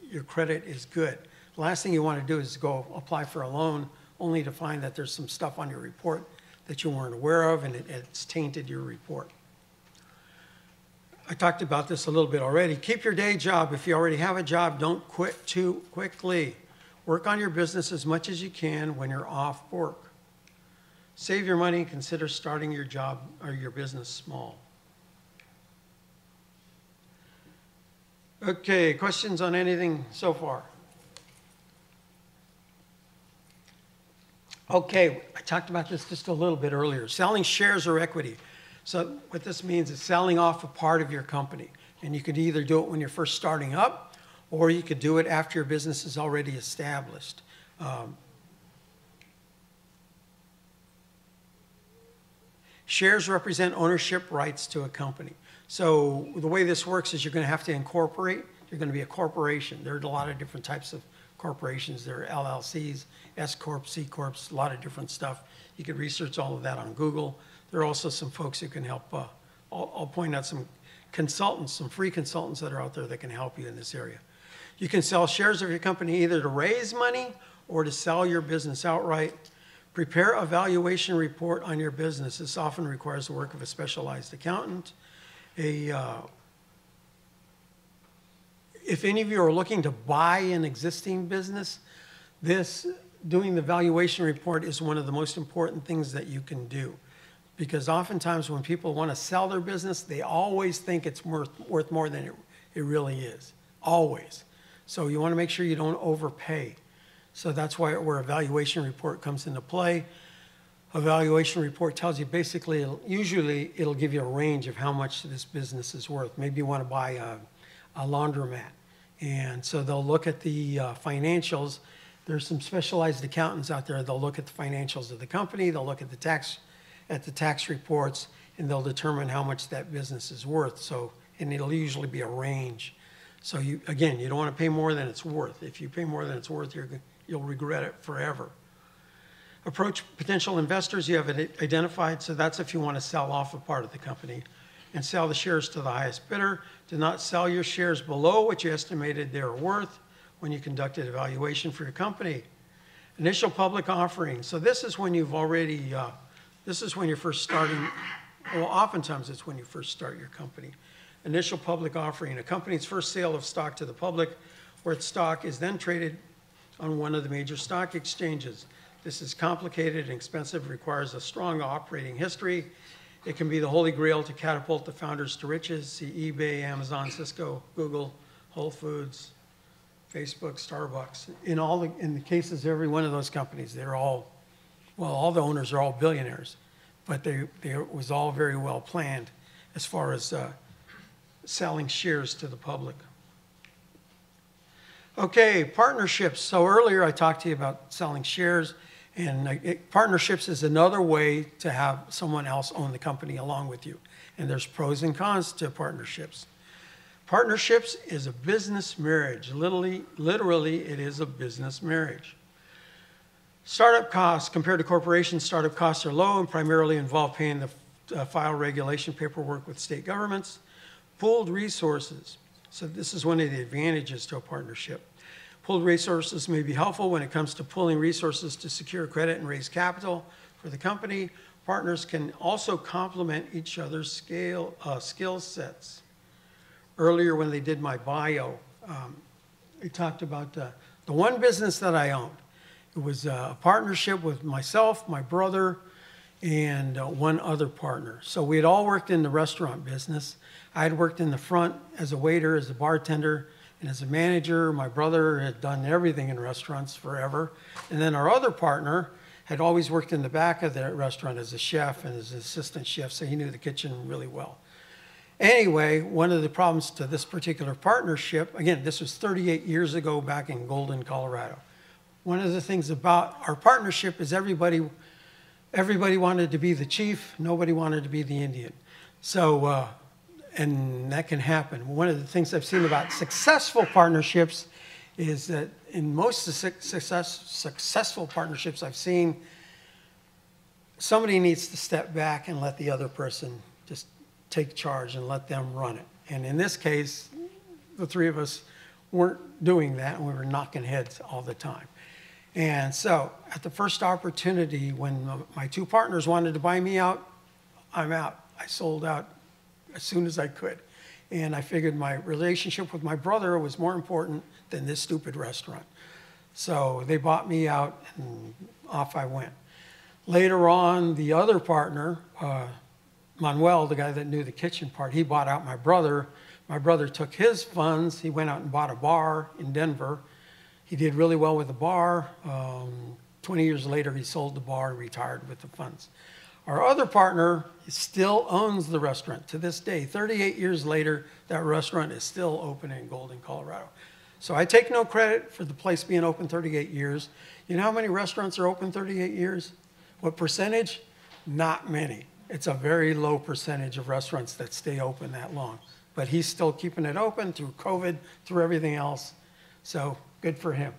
your credit is good. The last thing you want to do is go apply for a loan only to find that there's some stuff on your report that you weren't aware of and it's tainted your report. I talked about this a little bit already. Keep your day job. If you already have a job, don't quit too quickly. Work on your business as much as you can when you're off work. Save your money and consider starting your job or your business small. Okay, questions on anything so far? Okay, I talked about this just a little bit earlier. Selling shares or equity. So what this means is selling off a part of your company. And you could either do it when you're first starting up, or you could do it after your business is already established. Shares represent ownership rights to a company. So the way this works is you're going to have to incorporate. You're going to be a corporation. There are a lot of different types of corporations. There are LLCs, S Corps, C Corps, a lot of different stuff. You can research all of that on Google. There are also some folks who can help. I'll point out some consultants, some free consultants that are out there that can help you in this area. You can sell shares of your company either to raise money or to sell your business outright. Prepare a valuation report on your business. This often requires the work of a specialized accountant. If any of you are looking to buy an existing business, doing the valuation report is one of the most important things that you can do. Because oftentimes when people want to sell their business, they always think it's worth more than it really is. Always. So you want to make sure you don't overpay. So that's where a valuation report comes into play. A valuation report tells you basically, usually it'll give you a range of how much this business is worth. Maybe you want to buy a laundromat. And so they'll look at the financials. There's some specialized accountants out there. They'll look at the financials of the company. They'll look at the tax reports, and they'll determine how much that business is worth. So, and it'll usually be a range. So again, you don't want to pay more than it's worth. If you pay more than it's worth, you'll regret it forever. Approach potential investors you have identified. So that's if you want to sell off a part of the company and sell the shares to the highest bidder. Do not sell your shares below what you estimated they're worth when you conducted an evaluation for your company. Initial public offering. So this is when you've already, this is when you're first starting, well, oftentimes it's when you first start your company. Initial public offering, a company's first sale of stock to the public, where its stock is then traded on one of the major stock exchanges. This is complicated and expensive, requires a strong operating history. It can be the holy grail to catapult the founders to riches. See eBay, Amazon, Cisco, Google, Whole Foods, Facebook, Starbucks. In the cases of every one of those companies, they're all, well, all the owners are all billionaires, but it was all very well planned as far as selling shares to the public. Okay, partnerships. So earlier I talked to you about selling shares, and partnerships is another way to have someone else own the company along with you. And there's pros and cons to partnerships. Partnerships is a business marriage. Literally, it is a business marriage. Startup costs compared to corporations, startup costs are low and primarily involve paying the file regulation paperwork with state governments. Pooled resources. So this is one of the advantages to a partnership. Pooled resources may be helpful when it comes to pooling resources to secure credit and raise capital for the company. Partners can also complement each other's skill sets. Earlier when they did my bio, they talked about the one business that I owned. It was a partnership with myself, my brother, and one other partner. So we had all worked in the restaurant business. I had worked in the front as a waiter, as a bartender, and as a manager. My brother had done everything in restaurants forever. And then our other partner had always worked in the back of the restaurant as a chef and as an assistant chef, so he knew the kitchen really well. Anyway, one of the problems to this particular partnership, again, this was 38 years ago back in Golden, Colorado. One of the things about our partnership is everybody wanted to be the chief, nobody wanted to be the Indian. So, and that can happen. One of the things I've seen about successful partnerships is that in most of the successful partnerships I've seen, somebody needs to step back and let the other person just take charge and let them run it. And in this case, the three of us weren't doing that, and we were knocking heads all the time. And so at the first opportunity, when my two partners wanted to buy me out, I'm out. I sold out as soon as I could. And I figured my relationship with my brother was more important than this stupid restaurant. So they bought me out, and off I went. Later on, the other partner, Manuel, the guy that knew the kitchen part, he bought out my brother. My brother took his funds. He went out and bought a bar in Denver. He did really well with the bar. 20 years later, he sold the bar and retired with the funds. Our other partner still owns the restaurant to this day. 38 years later, that restaurant is still open in Golden, Colorado. So I take no credit for the place being open 38 years. You know how many restaurants are open 38 years? What percentage? Not many. It's a very low percentage of restaurants that stay open that long. But he's still keeping it open through COVID, through everything else. So good for him.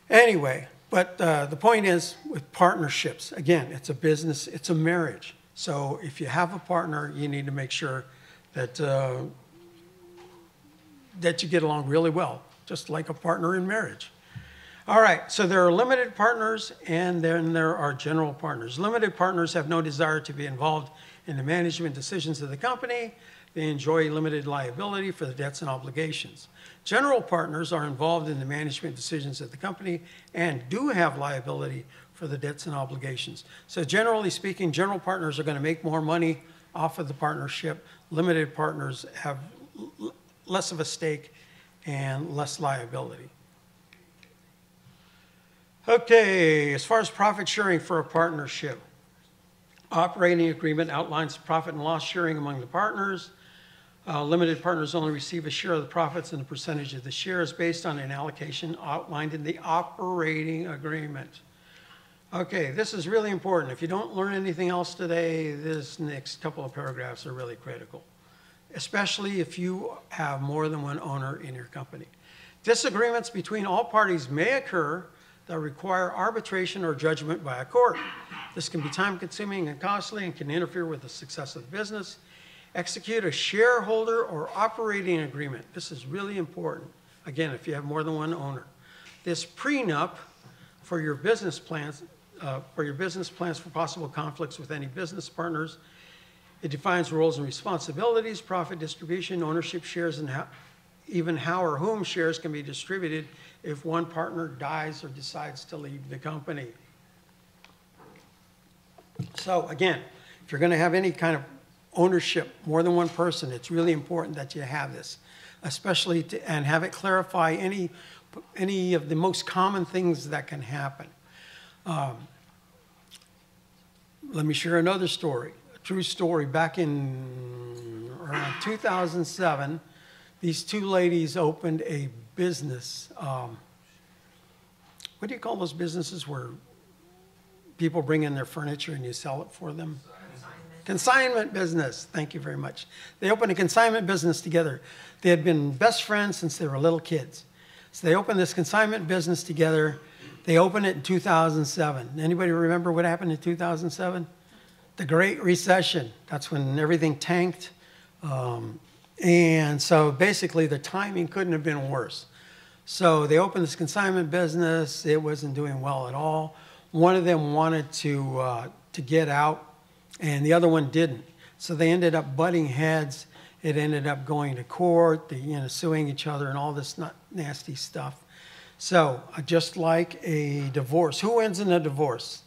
Anyway, but the point is with partnerships, again, it's a business, it's a marriage. So if you have a partner, you need to make sure that, that you get along really well, just like a partner in marriage. All right, so there are limited partners and then there are general partners. Limited partners have no desire to be involved in the management decisions of the company. They enjoy limited liability for the debts and obligations. General partners are involved in the management decisions of the company and do have liability for the debts and obligations. So generally speaking, general partners are going to make more money off of the partnership. Limited partners have less of a stake and less liability. Okay, as far as profit sharing for a partnership, operating agreement outlines profit and loss sharing among the partners. Limited partners only receive a share of the profits and a percentage of the shares based on an allocation outlined in the operating agreement. Okay, this is really important. If you don't learn anything else today, this next couple of paragraphs are really critical, especially if you have more than one owner in your company. Disagreements between all parties may occur that require arbitration or judgment by a court. This can be time-consuming and costly and can interfere with the success of the business. Execute a shareholder or operating agreement. This is really important. Again, if you have more than one owner. This prenup for your business plans, for possible conflicts with any business partners. It defines roles and responsibilities, profit distribution, ownership shares, and even how or whom shares can be distributed if one partner dies or decides to leave the company. So again, if you're going to have any kind of ownership, more than one person, it's really important that you have this, especially and have it clarify any of the most common things that can happen. Let me share another story, a true story. Back in around 2007, these two ladies opened a business. What do you call those businesses where people bring in their furniture and you sell it for them? Consignment business. Thank you very much. They opened a consignment business together. They had been best friends since they were little kids. So they opened this consignment business together. They opened it in 2007. Anybody remember what happened in 2007? The Great Recession. That's when everything tanked. And so basically the timing couldn't have been worse. So they opened this consignment business. It wasn't doing well at all. One of them wanted to get out, and the other one didn't. So they ended up butting heads. It ended up going to court, suing each other and all this nasty stuff. So just like a divorce, who wins in a divorce?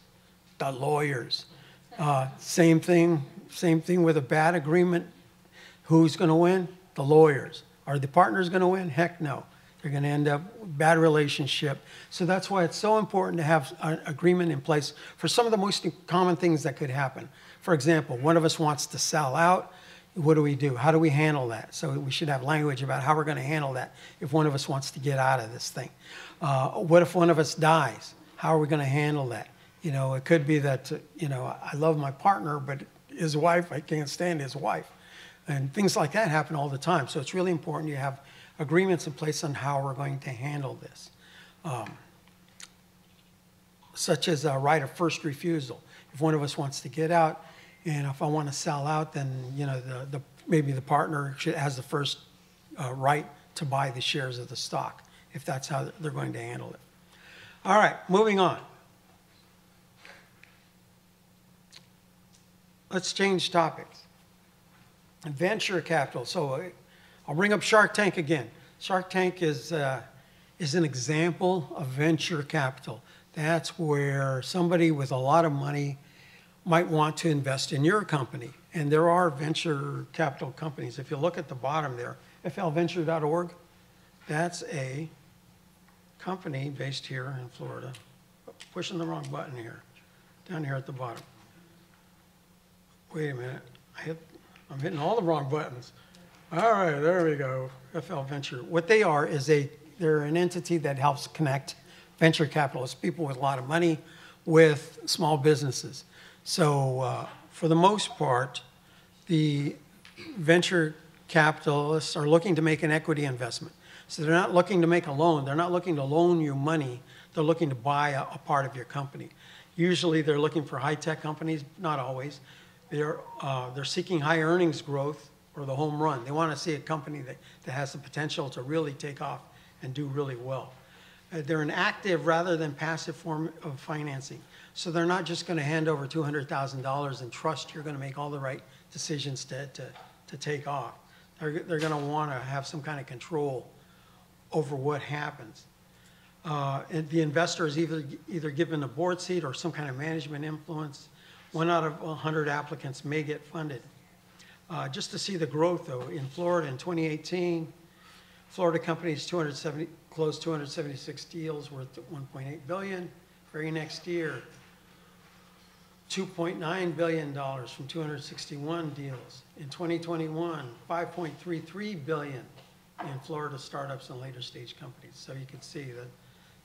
The lawyers. Same thing with a bad agreement. Who's going to win? The lawyers. Are the partners going to win? Heck no. They're going to end up bad relationship. So that's why it's so important to have an agreement in place for some of the most common things that could happen. For example, one of us wants to sell out. What do? How do we handle that? So we should have language about how we're going to handle that if one of us wants to get out of this thing. What if one of us dies? How are we going to handle that? It could be that, I love my partner, but his wife, I can't stand his wife. And things like that happen all the time. So it's really important you have agreements in place on how we're going to handle this. Such as a right of first refusal. If one of us wants to get out, and if I want to sell out, then maybe the partner has the first right to buy the shares of the stock, if that's how they're going to handle it. All right, moving on. Let's change topics. Venture capital. So I'll bring up Shark Tank again. Shark Tank is an example of venture capital. That's where somebody with a lot of money might want to invest in your company. And there are venture capital companies. If you look at the bottom there, flventure.org, that's a company based here in Florida. Pushing the wrong button here, down here at the bottom. Wait a minute, I'm hitting all the wrong buttons. All right, there we go, FL Venture. What they are is they're an entity that helps connect venture capitalists, people with a lot of money, with small businesses. So for the most part, the venture capitalists are looking to make an equity investment. So they're not looking to make a loan. They're not looking to loan you money. They're looking to buy a part of your company. Usually they're looking for high-tech companies, not always. They're seeking high earnings growth or the home run. They want to see a company that has the potential to really take off and do really well. They're an active rather than passive form of financing. So they're not just going to hand over $200,000 and trust you're going to make all the right decisions to take off. They're going to want to have some kind of control over what happens. And the investor is either given a board seat or some kind of management influence. 1 out of 100 applicants may get funded. Just to see the growth, though, in Florida in 2018, Florida companies closed 276 deals worth $1.8 billion. Very next year, $2.9 billion from 261 deals. In 2021, $5.33 billion in Florida startups and later stage companies. So you can see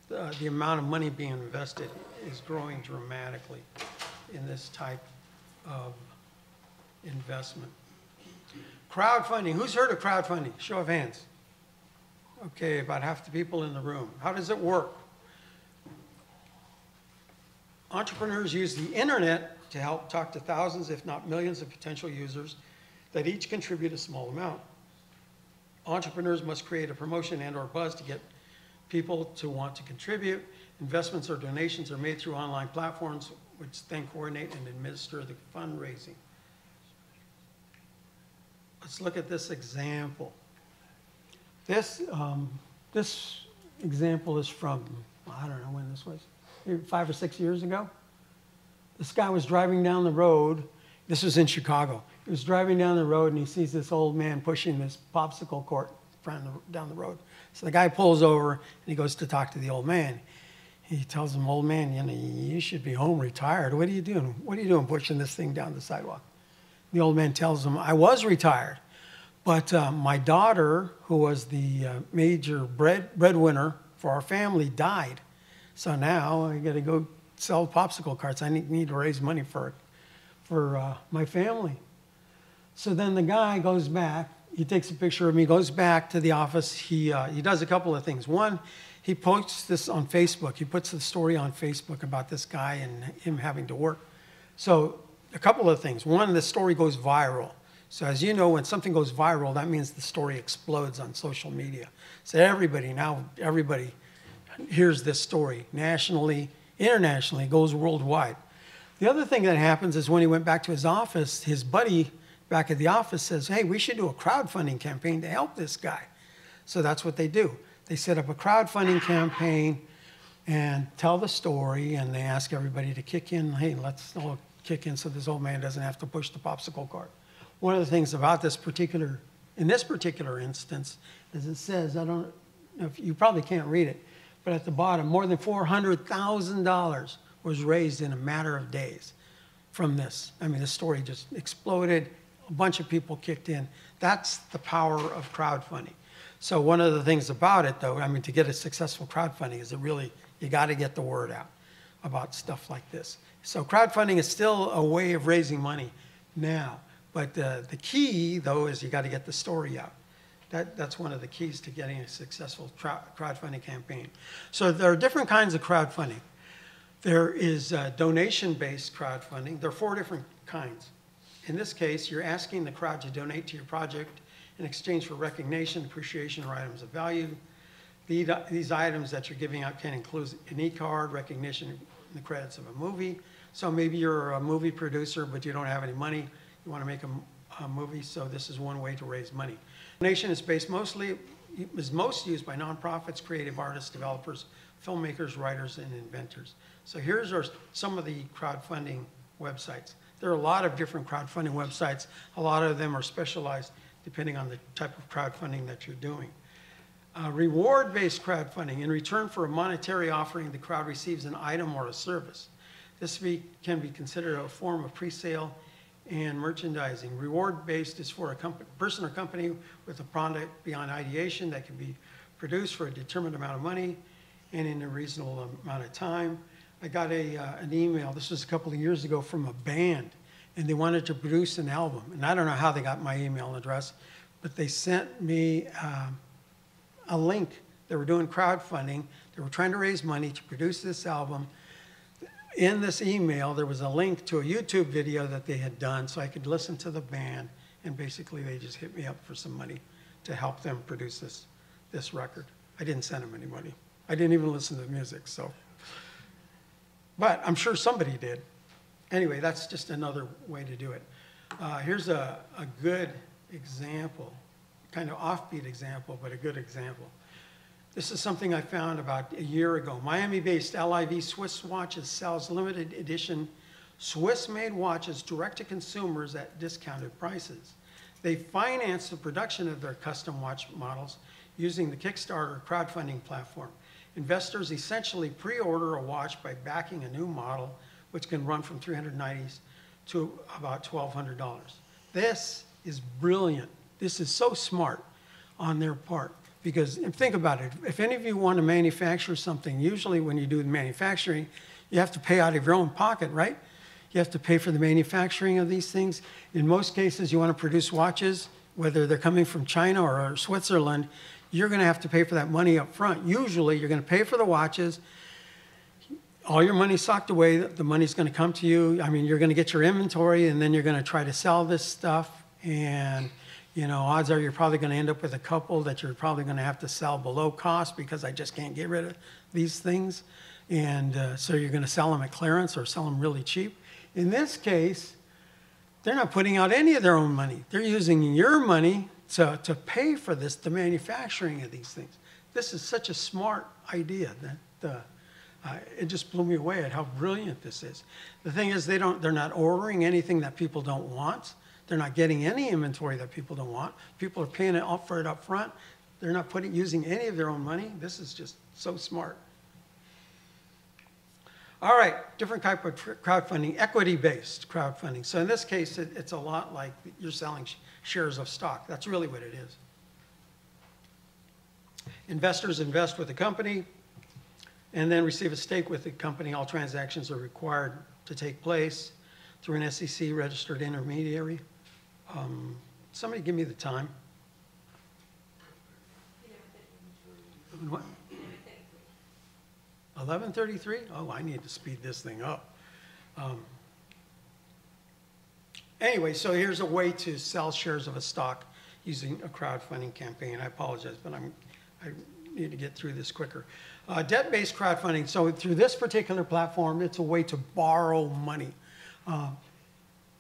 that the amount of money being invested is growing dramatically in this type of investment. Crowdfunding. Who's heard of crowdfunding? Show of hands. Okay, about half the people in the room. How does it work? Entrepreneurs use the internet to help talk to thousands, if not millions, of potential users that each contribute a small amount. Entrepreneurs must create a promotion and/or buzz to get people to want to contribute. Investments or donations are made through online platforms, which then coordinate and administer the fundraising. Let's look at this example. This example is from, I don't know when this was, maybe 5 or 6 years ago. This guy was driving down the road. This was in Chicago. He was driving down the road and he sees this old man pushing this popsicle cart down the road. So the guy pulls over and he goes to talk to the old man. He tells him, old man, you know, you should be home retired. What are you doing? What are you doing pushing this thing down the sidewalk? The old man tells him, I was retired, but my daughter, who was the major breadwinner for our family, died. So now I got to go sell popsicle carts. I need to raise money for my family. So then the guy goes back. He takes a picture of me, goes back to the office. He does a couple of things. One, he posts this on Facebook. He puts the story on Facebook about this guy and him having to work. So a couple of things. One, the story goes viral. So as you know, when something goes viral, that means the story explodes on social media. So everybody hears this story nationally, internationally, goes worldwide. The other thing that happens is when he went back to his office, his buddy back at the office says, hey, we should do a crowdfunding campaign to help this guy. So that's what they do. They set up a crowdfunding campaign and tell the story, and they ask everybody to kick in. Hey, let's all kick in so this old man doesn't have to push the popsicle cart. One of the things about in this particular instance, is it says, I don't know if you probably can't read it, but at the bottom, more than $400,000 was raised in a matter of days from this. I mean, the story just exploded. A bunch of people kicked in. That's the power of crowdfunding. So one of the things about it, though, I mean, to get a successful crowdfunding is you got to get the word out about stuff like this. So crowdfunding is still a way of raising money now. But the key, though, is you got to get the story out. That's one of the keys to getting a successful crowdfunding campaign. So there are different kinds of crowdfunding. There is donation-based crowdfunding. There are 4 different kinds. In this case, you're asking the crowd to donate to your project in exchange for recognition, appreciation, or items of value. These items that you're giving out can include an e-card, recognition, and the credits of a movie. So maybe you're a movie producer, but you don't have any money. You want to make a movie, so this is one way to raise money. Donation is most used by nonprofits, creative artists, developers, filmmakers, writers, and inventors. So here's some of the crowdfunding websites. There are a lot of different crowdfunding websites. A lot of them are specialized depending on the type of crowdfunding that you're doing. Reward-based crowdfunding. In return for a monetary offering, the crowd receives an item or a service. This can be considered a form of pre-sale and merchandising. Reward-based is for a person or company with a product beyond ideation that can be produced for a determined amount of money and in a reasonable amount of time. I got an email, this was a couple of years ago, from a band, and they wanted to produce an album. And I don't know how they got my email address, but they sent me a link. They were doing crowdfunding. They were trying to raise money to produce this album. In this email, there was a link to a YouTube video that they had done so I could listen to the band, and basically they just hit me up for some money to help them produce this record. I didn't send them any money. I didn't even listen to the music, so. But I'm sure somebody did. Anyway, that's just another way to do it. Here's a good example, kind of offbeat example, but a good example. This is something I found about a year ago. Miami-based LIV Swiss Watches sells limited edition Swiss-made watches direct to consumers at discounted prices. They finance the production of their custom watch models using the Kickstarter crowdfunding platform. Investors essentially pre-order a watch by backing a new model, which can run from $390 to about $1,200. This is brilliant. This is so smart on their part. Because think about it, if any of you want to manufacture something, usually when you do the manufacturing, you have to pay out of your own pocket, right? You have to pay for the manufacturing of these things. In most cases, you want to produce watches, whether they're coming from China or Switzerland, you're going to have to pay for that money up front. Usually, you're going to pay for the watches, all your money's socked away, the money's going to come to you. I mean, you're going to get your inventory, and then you're going to try to sell this stuff, and you know, odds are you're probably going to end up with a couple that you're probably going to have to sell below cost because I just can't get rid of these things. And so you're going to sell them at clearance or sell them really cheap. In this case, they're not putting out any of their own money. They're using your money to pay for the manufacturing of these things. This is such a smart idea that it just blew me away at how brilliant this is. The thing is, they're not ordering anything that people don't want. They're not getting any inventory that people don't want. People are paying for it up front. They're not using any of their own money. This is just so smart. All right, different type of crowdfunding, equity-based crowdfunding. So in this case, it's a lot like you're selling shares of stock. That's really what it is. Investors invest with the company and then receive a stake with the company. All transactions are required to take place through an SEC-registered intermediary. Somebody give me the time. What? 11:33? Oh, I need to speed this thing up. Anyway, so here's a way to sell shares of a stock using a crowdfunding campaign. I apologize, but I need to get through this quicker. Debt-based crowdfunding. So through this particular platform, it's a way to borrow money.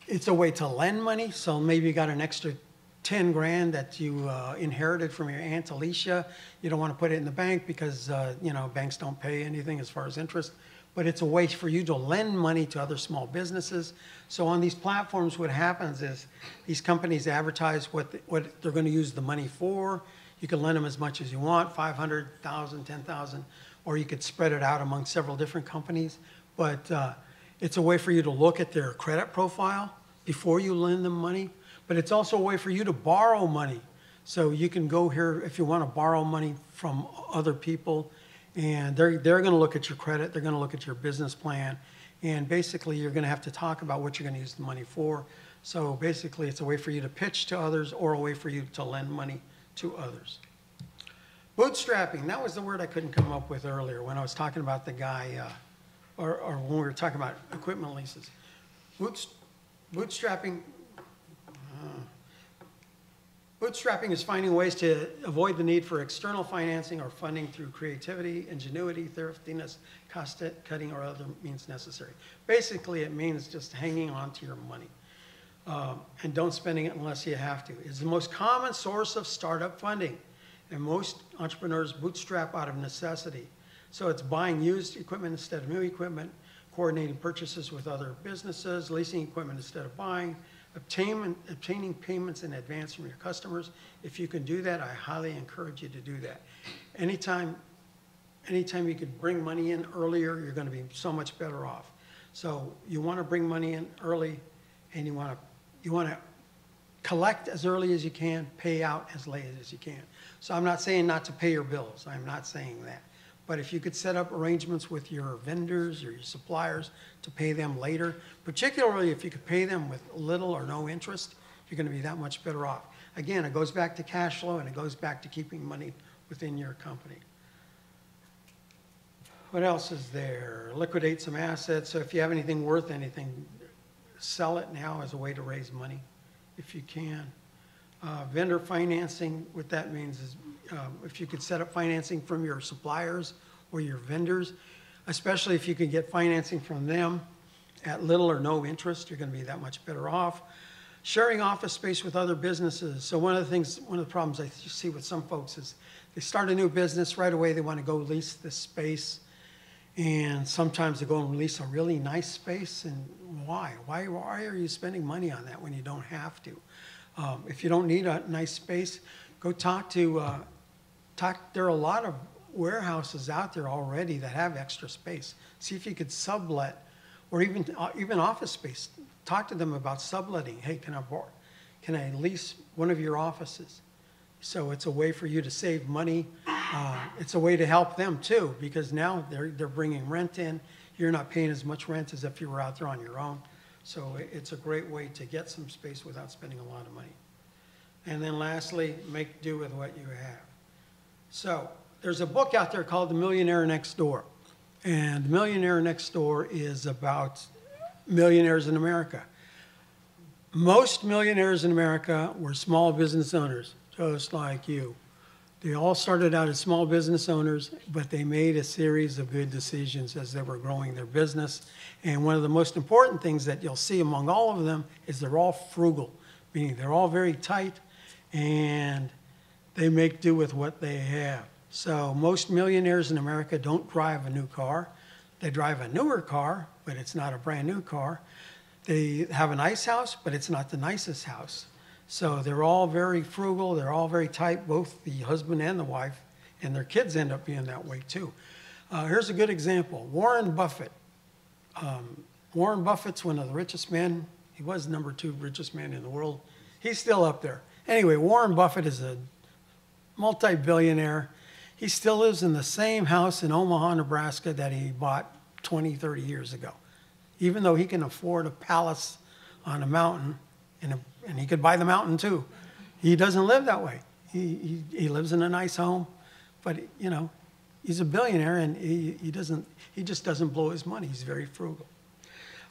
It's a way to lend money. So maybe you got an extra 10 grand that you inherited from your Aunt Alicia. You don't want to put it in the bank because you know, banks don't pay anything as far as interest. But it's a way for you to lend money to other small businesses. So on these platforms, what happens is these companies advertise what they're going to use the money for. You can lend them as much as you want, 500,000, 10,000, or you could spread it out among several different companies. But it's a way for you to look at their credit profile before you lend them money. But it's also a way for you to borrow money. So you can go here if you want to borrow money from other people, and they're going to look at your credit. They're going to look at your business plan. And basically, you're going to have to talk about what you're going to use the money for. So basically, it's a way for you to pitch to others or a way for you to lend money to others. Bootstrapping. That was the word I couldn't come up with earlier when I was talking about the guy, or when we were talking about equipment leases. Bootstrapping. Bootstrapping is finding ways to avoid the need for external financing or funding through creativity, ingenuity, thriftiness, cost cutting, or other means necessary. Basically, it means just hanging on to your money and don't spending it unless you have to. It's the most common source of startup funding, and most entrepreneurs bootstrap out of necessity. So it's buying used equipment instead of new equipment, coordinating purchases with other businesses, leasing equipment instead of buying, obtaining payments in advance from your customers. If you can do that, I highly encourage you to do that. Anytime you could bring money in earlier, you're going to be so much better off. So you want to bring money in early, and you want to collect as early as you can, pay out as late as you can. So I'm not saying not to pay your bills. I'm not saying that. But if you could set up arrangements with your vendors or your suppliers to pay them later, particularly if you could pay them with little or no interest, you're going to be that much better off. Again, it goes back to cash flow, and it goes back to keeping money within your company. What else is there? Liquidate some assets. So if you have anything worth anything, sell it now as a way to raise money, if you can. Vendor financing, what that means is if you could set up financing from your suppliers or your vendors, especially if you can get financing from them at little or no interest, you're going to be that much better off. Sharing office space with other businesses. So one of the problems I see with some folks is they start a new business right away, they want to go lease this space, and sometimes they go and lease a really nice space, and why? Why are you spending money on that when you don't have to? If you don't need a nice space, go talk to, there are a lot of warehouses out there already that have extra space. See if you could sublet, or even office space. Talk to them about subletting. Hey, can I lease one of your offices? So it's a way for you to save money. It's a way to help them too, because now they're bringing rent in. You're not paying as much rent as if you were out there on your own. So it's a great way to get some space without spending a lot of money. And then lastly, make do with what you have. So there's a book out there called The Millionaire Next Door. And The Millionaire Next Door is about millionaires in America. Most millionaires in America were small business owners, just like you. They all started out as small business owners, but they made a series of good decisions as they were growing their business. And one of the most important things that you'll see among all of them is they're all frugal, meaning they're all very tight, and they make do with what they have. So most millionaires in America don't drive a new car. They drive a newer car, but it's not a brand new car. They have a nice house, but it's not the nicest house. So they're all very frugal, they're all very tight, both the husband and the wife, and their kids end up being that way too. Here's a good example, Warren Buffett. Warren Buffett's one of the richest men. He was number 2 richest man in the world. He's still up there. Anyway, Warren Buffett is a multi-billionaire. He still lives in the same house in Omaha, Nebraska that he bought 20, 30 years ago. Even though he can afford a palace on a mountain, and he could buy the mountain too. He doesn't live that way. He lives in a nice home, but you know, he's a billionaire, and he just doesn't blow his money. He's very frugal.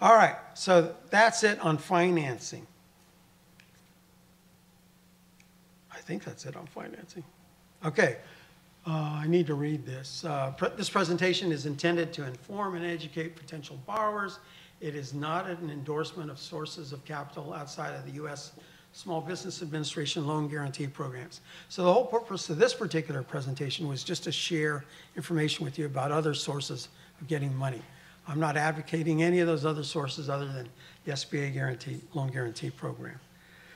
All right, so that's it on financing. I think that's it on financing. Okay, I need to read this. This presentation is intended to inform and educate potential borrowers. It is not an endorsement of sources of capital outside of the U.S. Small Business Administration loan guarantee programs. So the whole purpose of this particular presentation was just to share information with you about other sources of getting money. I'm not advocating any of those other sources other than the SBA loan guarantee program.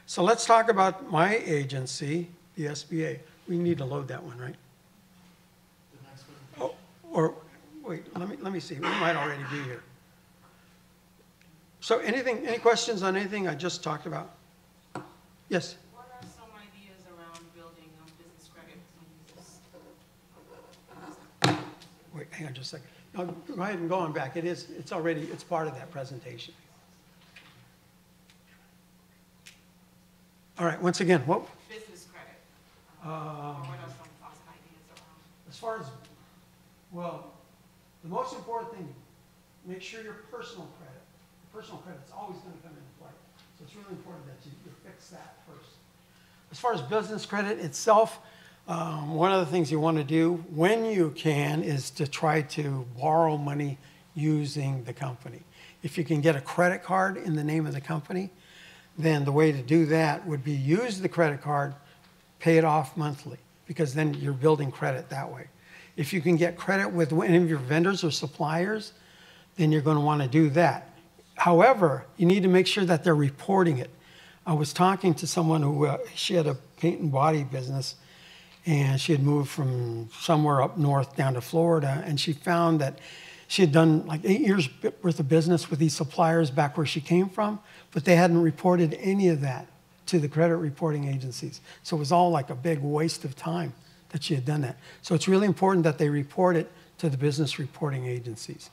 So let's talk about my agency, the SBA. We need to load that one, right? The next one. Oh, or wait, let me see. We might already be here. So any questions on anything I just talked about? Yes? What are some ideas around building business credit? Wait, hang on just a second. No, go ahead and go on back. It's part of that presentation. All right, once again, what? Business credit. What are some thoughts and ideas around? As far as, well, the most important thing, make sure your personal credit's always going to come into play. So it's really important that you fix that first. As far as business credit itself, one of the things you want to do when you can is to try to borrow money using the company. If you can get a credit card in the name of the company, then the way to do that would be use the credit card, pay it off monthly, because then you're building credit that way. If you can get credit with any of your vendors or suppliers, then you're going to want to do that. However, you need to make sure that they're reporting it. I was talking to someone who, she had a paint and body business, and she had moved from somewhere up north down to Florida, and she found that she had done like 8 years worth of business with these suppliers back where she came from, but they hadn't reported any of that to the credit reporting agencies. So it was all like a big waste of time that she had done that. So it's really important that they report it to the business reporting agencies.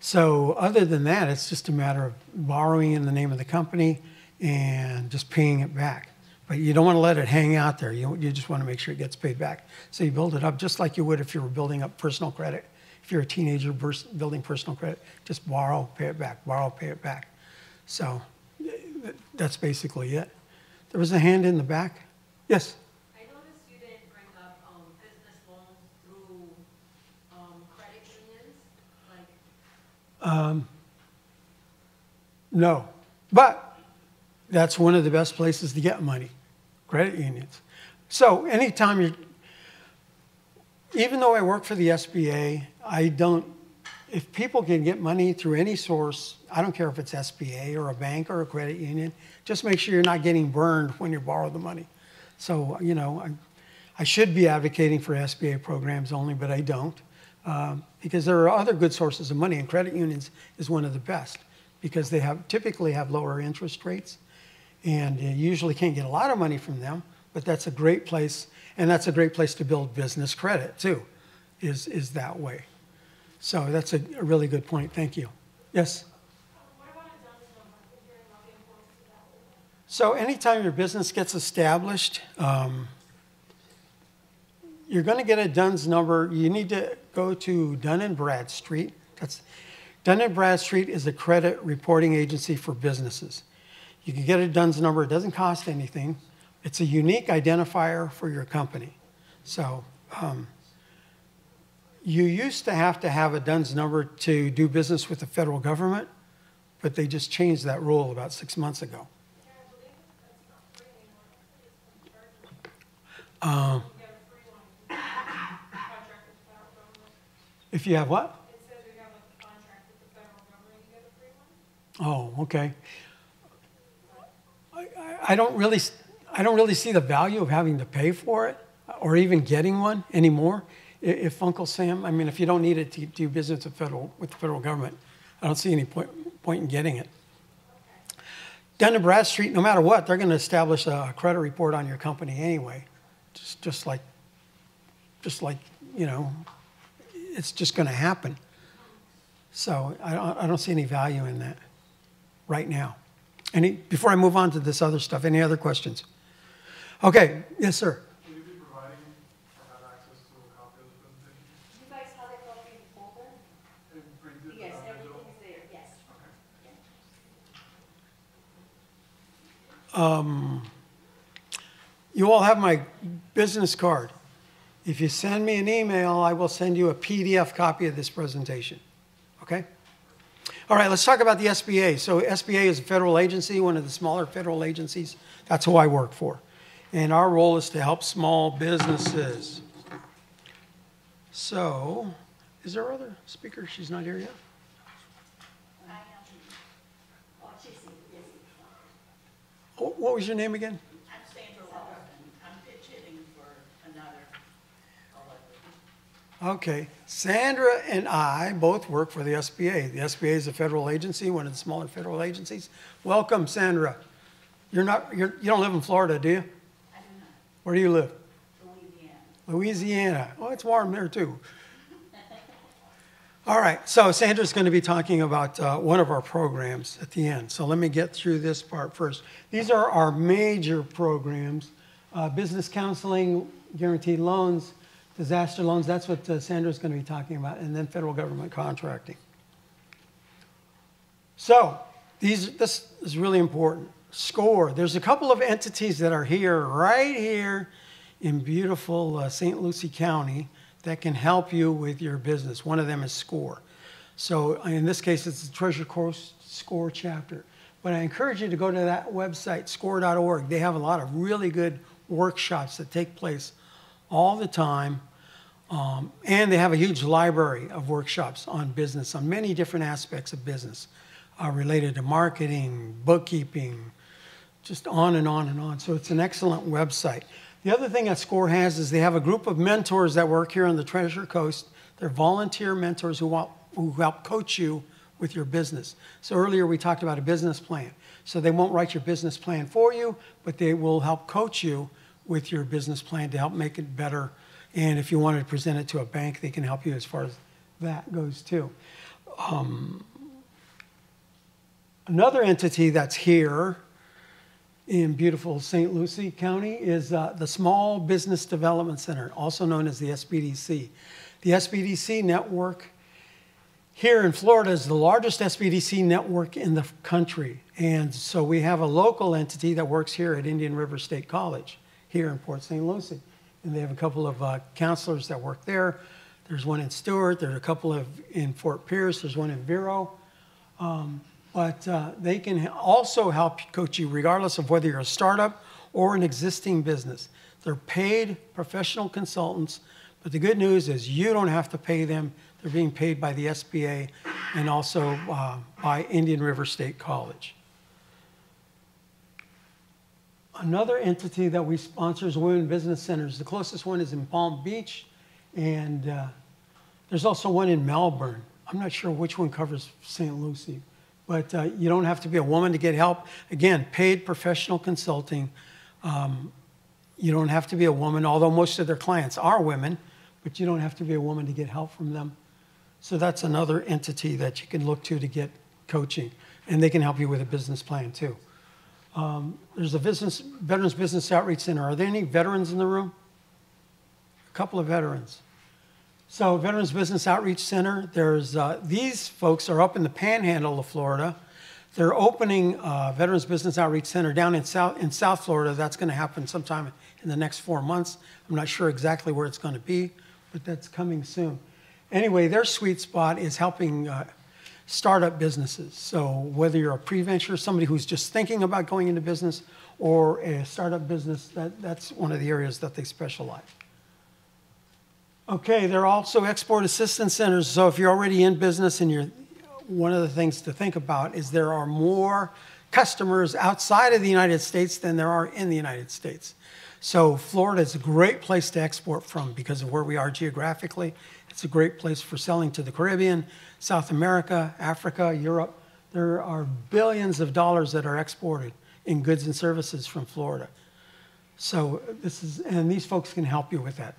So other than that, it's just a matter of borrowing in the name of the company and just paying it back. But you don't want to let it hang out there. You just want to make sure it gets paid back. So you build it up just like you would if you were building up personal credit. If you're a teenager building personal credit, just borrow, pay it back, borrow, pay it back. So that's basically it. There was a hand in the back. Yes? I noticed you didn't bring up business loans through credit unions, like. No, but that's one of the best places to get money, credit unions. So anytime you're, even though I work for the SBA, if people can get money through any source, I don't care if it's SBA or a bank or a credit union, just make sure you're not getting burned when you borrow the money. So, you know, I should be advocating for SBA programs only, but I don't, because there are other good sources of money, and credit unions is one of the best because they typically have lower interest rates, and you usually can't get a lot of money from them, but that's a great place, and that's a great place to build business credit too, is that way. So that's a really good point. Thank you. Yes? What about a DUNS number? Is there enough info to that? So anytime your business gets established, you're going to get a DUNS number. You need to go to Dun & Bradstreet. Dun & Bradstreet is a credit reporting agency for businesses. You can get a DUNS number. It doesn't cost anything. It's a unique identifier for your company. So you used to have a DUNS number to do business with the federal government, but they just changed that rule about 6 months ago. Yeah, I believe that's not free anymore. You get a free one. Contract with the federal government. If you have what? It says you have a contract with the federal government, you get a free one. Oh, okay. I don't really see the value of having to pay for it or even getting one anymore. If Uncle Sam, I mean, if you don't need it to do business with the federal government, I don't see any point in getting it. Dun & Bradstreet, no matter what, they're going to establish a credit report on your company anyway. Just like, you know, it's just going to happen. So I don't see any value in that right now. Before I move on to this other stuff, any other questions? Okay, yes, sir. Will you be providing or have access to a copy of the presentation? You guys have a copy of the folder? And printed Yes, digital? everything is there, yes. You all have my business card. If you send me an email, I will send you a PDF copy of this presentation. Okay? All right, let's talk about the SBA. So SBA is a federal agency, one of the smaller federal agencies. That's who I work for. And our role is to help small businesses. So, is there other speaker? She's not here yet? I am. Oh, she's in, yes. Oh, what was your name again? I'm Sandra Robinson. I'm pitch hitting for another elected. Okay. Sandra and I both work for the SBA. The SBA is a federal agency, one of the smaller federal agencies. Welcome, Sandra. You don't live in Florida, do you? I do not. Where do you live? Louisiana. Louisiana. Oh, it's warm there too. All right, so Sandra's going to be talking about one of our programs at the end. So let me get through this part first. These are our major programs: business counseling, guaranteed loans, disaster loans. That's what Sandra's going to be talking about, and then federal government contracting. So this is really important. SCORE. There's a couple of entities that are here, right here in beautiful St. Lucie County that can help you with your business. One of them is SCORE. So in this case, it's the Treasure Coast SCORE chapter. But I encourage you to go to that website, score.org. They have a lot of really good workshops that take place all the time. And they have a huge library of workshops on business, on many different aspects of business related to marketing, bookkeeping, just on and on and on. So it's an excellent website. The other thing that SCORE has is they have a group of mentors that work here on the Treasure Coast. They're volunteer mentors who help coach you with your business. So earlier we talked about a business plan. So they won't write your business plan for you, but they will help coach you with your business plan to help make it better. And if you wanted to present it to a bank, they can help you as far as that goes too. Another entity that's here in beautiful St. Lucie County is the Small Business Development Center, also known as the SBDC. The SBDC network here in Florida is the largest SBDC network in the country. And so we have a local entity that works here at Indian River State College here in Port St. Lucie. And they have a couple of counselors that work there. There's one in Stewart. There's a couple in Fort Pierce. There's one in Vero. But they can also help coach you regardless of whether you're a startup or an existing business. They're paid professional consultants. But the good news is you don't have to pay them. They're being paid by the SBA and also by Indian River State College. Another entity that we sponsor is Women Business Centers. The closest one is in Palm Beach, and there's also one in Melbourne. I'm not sure which one covers St. Lucie, but you don't have to be a woman to get help. Again, paid professional consulting. You don't have to be a woman, although most of their clients are women, but you don't have to be a woman to get help from them. So that's another entity that you can look to get coaching, and they can help you with a business plan too. There's a Veterans Business Outreach Center. Are there any veterans in the room? A couple of veterans. So Veterans Business Outreach Center, there's these folks are up in the panhandle of Florida. They're opening Veterans Business Outreach Center down in South Florida. That's going to happen sometime in the next 4 months. I'm not sure exactly where it's going to be, but that's coming soon. Anyway, their sweet spot is helping startup businesses. So whether you're a pre-venture, somebody who's just thinking about going into business, or a startup business, that's one of the areas that they specialize. Okay, there are also export assistance centers. So if you're already in business and one of the things to think about is there are more customers outside of the United States than there are in the United States. So Florida is a great place to export from because of where we are geographically. It's a great place for selling to the Caribbean, South America, Africa, Europe. There are billions of dollars that are exported in goods and services from Florida. So and these folks can help you with that.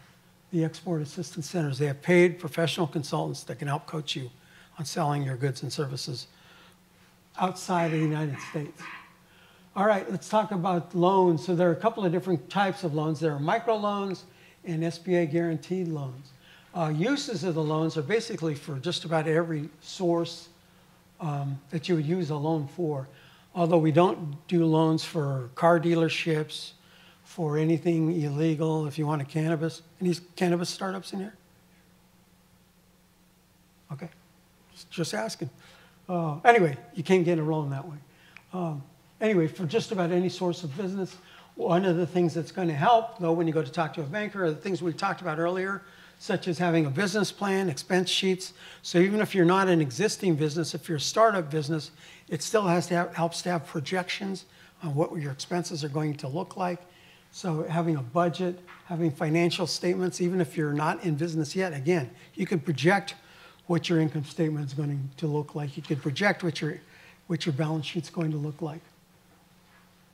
The Export Assistance Centers, they have paid professional consultants that can help coach you on selling your goods and services outside of the United States. All right, let's talk about loans. So there are a couple of different types of loans. There are microloans and SBA guaranteed loans. Uses of the loans are basically for just about every source that you would use a loan for. Although we don't do loans for car dealerships, for anything illegal, if you want a cannabis. Any cannabis startups in here? Okay, just asking. Anyway, you can't get a loan that way. Anyway, for just about any source of business, one of the things that's going to help, though, when you go to talk to a banker, are the things we talked about earlier, such as having a business plan, expense sheets. So even if you're not an existing business, if you're a startup business, it still helps to have projections on what your expenses are going to look like. So having a budget, having financial statements, even if you're not in business yet, again, you can project what your income statement is going to look like. You could project what your balance sheet's going to look like.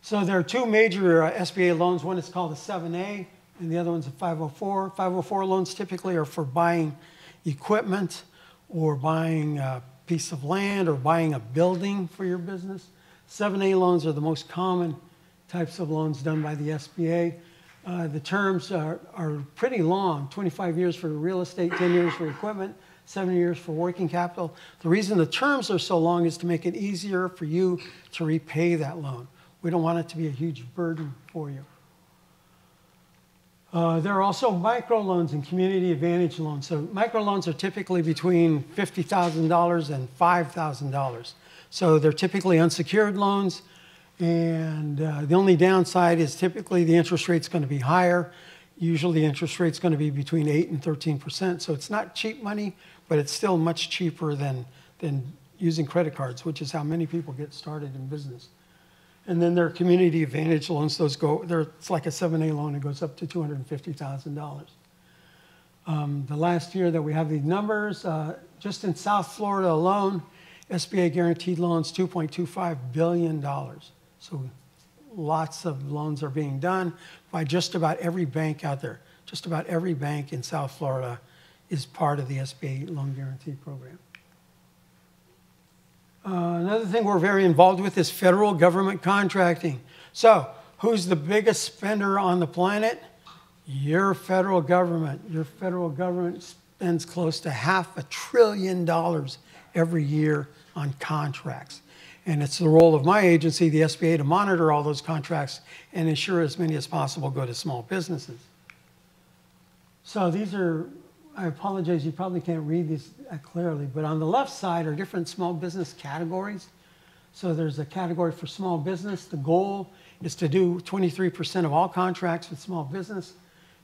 So there are two major SBA loans. One is called a 7A, and the other one's a 504. 504 loans typically are for buying equipment or buying a piece of land or buying a building for your business. 7A loans are the most common types of loans done by the SBA. The terms are pretty long, 25 years for real estate, 10 years for equipment, 7 years for working capital. The reason the terms are so long is to make it easier for you to repay that loan. We don't want it to be a huge burden for you. There are also microloans and community advantage loans. So microloans are typically between $50,000 and $5,000. So they're typically unsecured loans, and the only downside is typically the interest rate's going to be higher. Usually the interest rate's going to be between 8 and 13%. So it's not cheap money, but it's still much cheaper than using credit cards, which is how many people get started in business. And then there are community advantage loans. Those it's like a 7A loan. It goes up to $250,000. The last year that we have these numbers, just in South Florida alone, SBA guaranteed loans, $2.25 billion. So lots of loans are being done by just about every bank out there. Just about every bank in South Florida is part of the SBA loan guarantee program. Another thing we're very involved with is federal government contracting. So who's the biggest spender on the planet? Your federal government. Your federal government spends close to $500 billion every year on contracts. And it's the role of my agency, the SBA, to monitor all those contracts and ensure as many as possible go to small businesses. So these are, I apologize, you probably can't read these clearly, but on the left side are different small business categories. So there's a category for small business. The goal is to do 23% of all contracts with small business.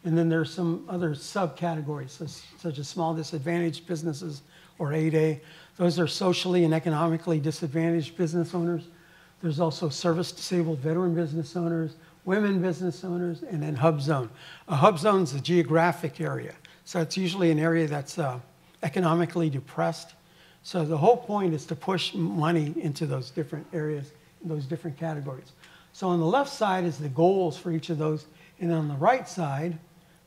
And then there's some other subcategories, such as small disadvantaged businesses, or 8A. Those are socially and economically disadvantaged business owners. There's also service-disabled veteran business owners, women business owners, and then hub zone. A hub zone is a geographic area. So it's usually an area that's economically depressed. So the whole point is to push money into those different areas, those different categories. So on the left side is the goals for each of those. And on the right side,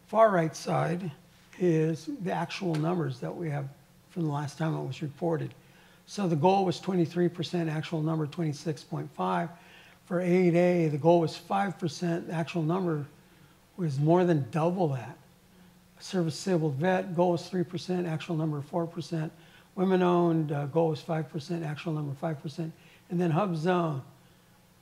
far right side, is the actual numbers that we have from the last time it was reported. So the goal was 23%, actual number 26.5. For 8A, the goal was 5%, the actual number was more than double that. Service-disabled vet, goal was 3%, actual number 4%. Women-owned, goal was 5%, actual number 5%. And then hub zone,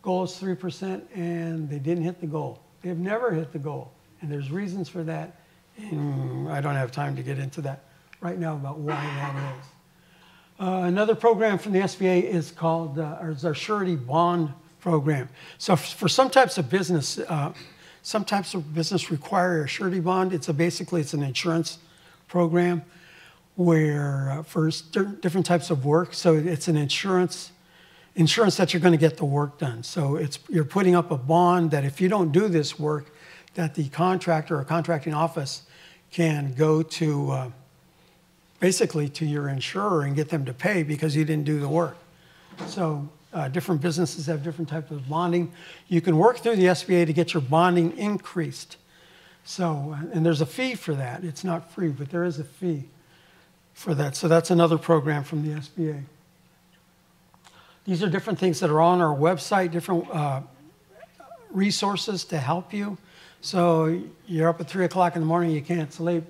goal is 3%, and they didn't hit the goal. They've never hit the goal, and there's reasons for that. And I don't have time to get into that right now about why that is. Another program from the SBA is called our surety bond program. So for some types of business, require a surety bond. Basically it's an insurance program where for different types of work. So it's an insurance that you're going to get the work done. So you're putting up a bond that if you don't do this work, that the contractor or contracting office can go to basically to your insurer and get them to pay because you didn't do the work. So different businesses have different types of bonding. You can work through the SBA to get your bonding increased. So, and there's a fee for that. It's not free, but there is a fee for that. So that's another program from the SBA. These are different things that are on our website, different resources to help you. So you're up at 3 o'clock in the morning, you can't sleep.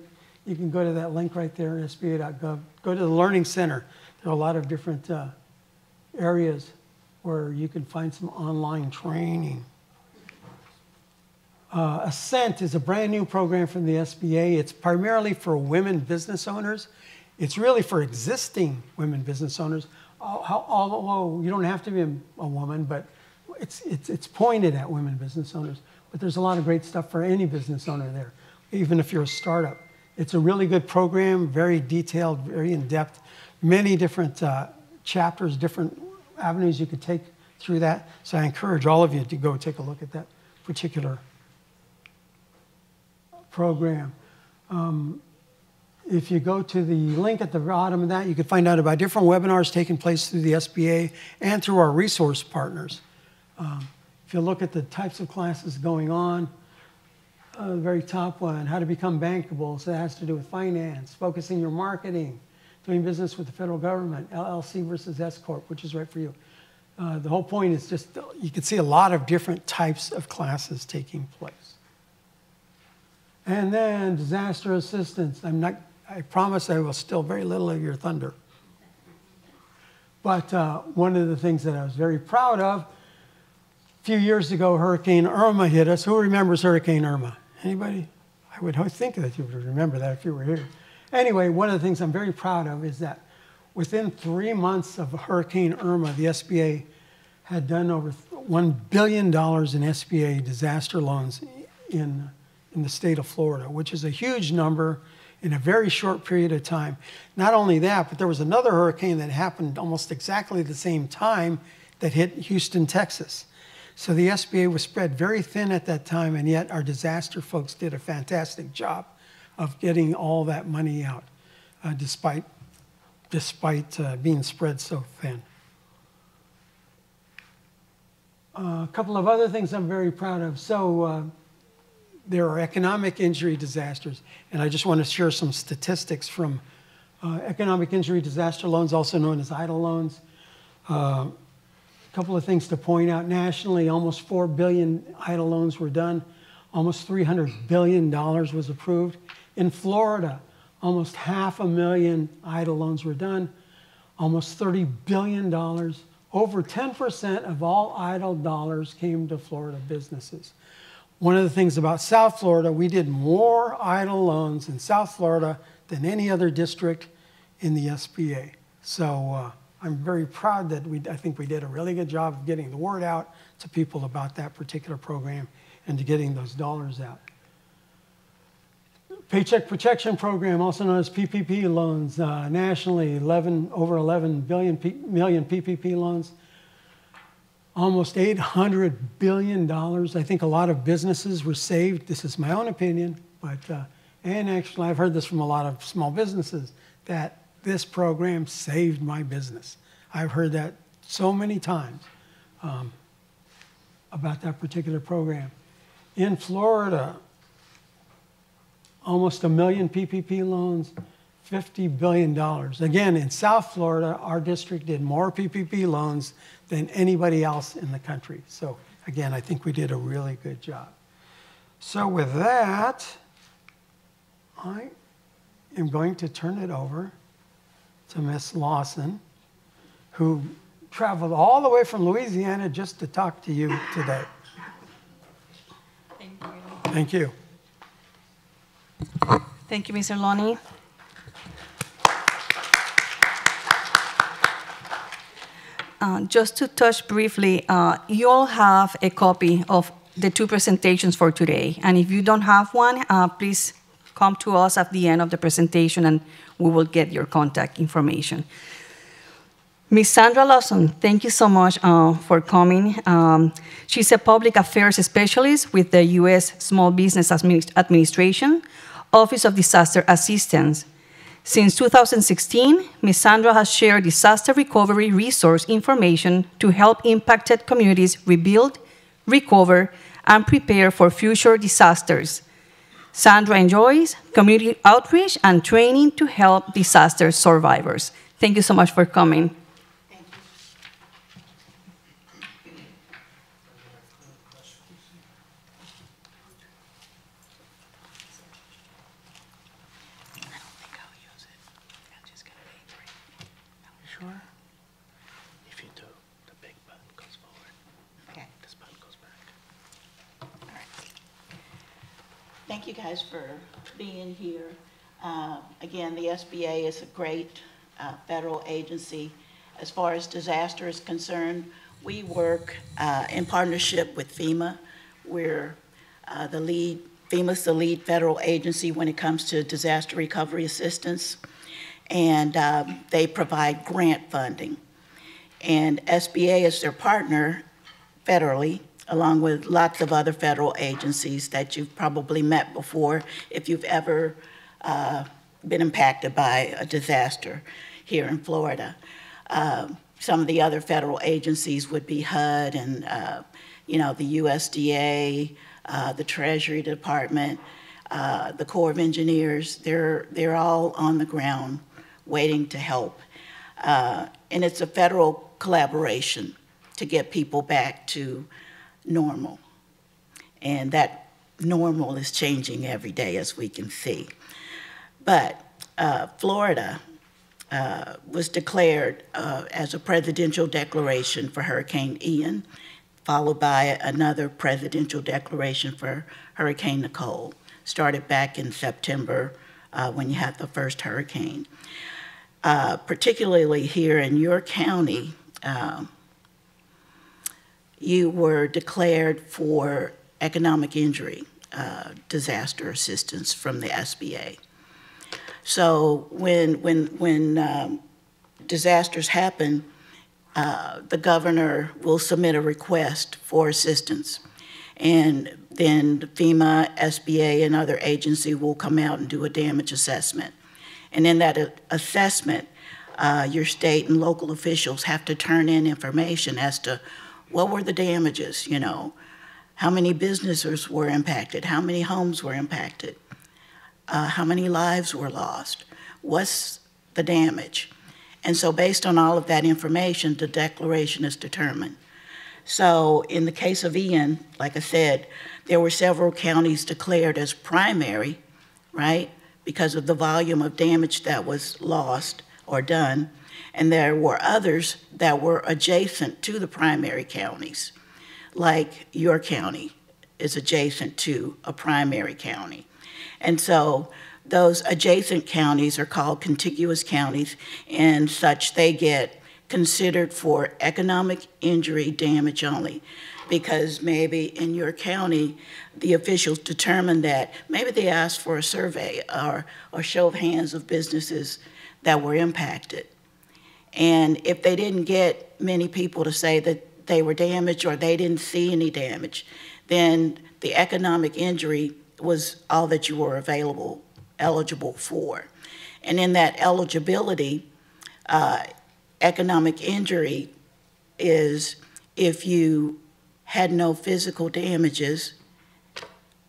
You can go to that link right there, sba.gov. Go to the Learning Center. There are a lot of different areas where you can find some online training. Ascent is a brand new program from the SBA. It's primarily for women business owners. It's really for existing women business owners. Although you don't have to be a woman, but it's pointed at women business owners. But there's a lot of great stuff for any business owner there, even if you're a startup. It's a really good program, very detailed, very in-depth, many different chapters, different avenues you could take through that. So I encourage all of you to go take a look at that particular program. If you go to the link at the bottom of that, you can find out about different webinars taking place through the SBA and through our resource partners. If you look at the types of classes going on, the very top one, how to become bankable, so that has to do with finance, focusing your marketing, doing business with the federal government, LLC versus S Corp, which is right for you. The whole point is just, you can see a lot of different types of classes taking place. And then disaster assistance. I promise I will steal very little of your thunder. But one of the things that I was very proud of, few years ago, Hurricane Irma hit us. Who remembers Hurricane Irma? Anybody? I would think that you would remember that if you were here. Anyway, one of the things I'm very proud of is that within 3 months of Hurricane Irma, the SBA had done over $1 billion in SBA disaster loans in the state of Florida, which is a huge number in a very short period of time. Not only that, but there was another hurricane that happened almost exactly the same time that hit Houston, Texas. So the SBA was spread very thin at that time, and yet our disaster folks did a fantastic job of getting all that money out, despite being spread so thin. A couple of other things I'm very proud of. So there are economic injury disasters, and I just want to share some statistics from economic injury disaster loans, also known as EIDL loans. A couple of things to point out. Nationally, almost 4 billion EIDL loans were done. Almost $300 billion was approved. In Florida, almost 500,000 EIDL loans were done. Almost $30 billion. Over 10% of all EIDL dollars came to Florida businesses. One of the things about South Florida, we did more EIDL loans in South Florida than any other district in the SBA. So I'm very proud that I think we did a really good job of getting the word out to people about that particular program and to getting those dollars out. Paycheck Protection Program, also known as PPP loans, nationally, over 11 million PPP loans. Almost $800 billion. I think a lot of businesses were saved. This is my own opinion, but, and actually I've heard this from a lot of small businesses, that this program saved my business. I've heard that so many times about that particular program. In Florida, almost 1 million PPP loans, $50 billion. Again, in South Florida, our district did more PPP loans than anybody else in the country. So again, I think we did a really good job. So with that, I am going to turn it over to Ms. Lawson, who traveled all the way from Louisiana just to talk to you today. Thank you. Thank you. Thank you, Mr. Lonnie. Just to touch briefly, you all have a copy of the 2 presentations for today. And if you don't have one, please come to us at the end of the presentation and we will get your contact information. Ms. Sandra Lawson, thank you so much for coming. She's a public affairs specialist with the U.S. Small Business Administration, Office of Disaster Assistance. Since 2016, Ms. Sandra has shared disaster recovery resource information to help impacted communities rebuild, recover, and prepare for future disasters. Sandra enjoys community outreach and training to help disaster survivors. Thank you so much for coming. Sure. If you do, the big button goes forward. Okay. This button goes back. All right. Thank you guys for being here. Again, the SBA is a great federal agency. As far as disaster is concerned, we work in partnership with FEMA. We're FEMA's the lead federal agency when it comes to disaster recovery assistance. And they provide grant funding. And SBA is their partner federally, along with lots of other federal agencies that you've probably met before if you've ever been impacted by a disaster here in Florida. Some of the other federal agencies would be HUD and the USDA, the Treasury Department, the Corps of Engineers. They're all on the ground waiting to help. And it's a federal collaboration to get people back to normal. And that normal is changing every day, as we can see. But Florida was declared as a presidential declaration for Hurricane Ian followed by another presidential declaration for Hurricane Nicole. Started back in September when you had the first hurricane. Particularly here in your county, you were declared for economic injury disaster assistance from the SBA. So when disasters happen, the governor will submit a request for assistance, and then the FEMA, SBA, and other agencies will come out and do a damage assessment. And in that assessment, your state and local officials have to turn in information as to what were the damages, you know, how many businesses were impacted, how many homes were impacted, how many lives were lost, what's the damage. And so based on all of that information, the declaration is determined. So in the case of Ian, like I said, there were several counties declared as primary, right, because of the volume of damage that was lost or done. And there were others that were adjacent to the primary counties, like your county is adjacent to a primary county. And so those adjacent counties are called contiguous counties, and such they get considered for economic injury damage only, because maybe in your county, the officials determined that maybe they asked for a survey or show of hands of businesses that were impacted. And if they didn't get many people to say that they were damaged or they didn't see any damage, then the economic injury was all that you were eligible for. And in that eligibility, economic injury is if you had no physical damages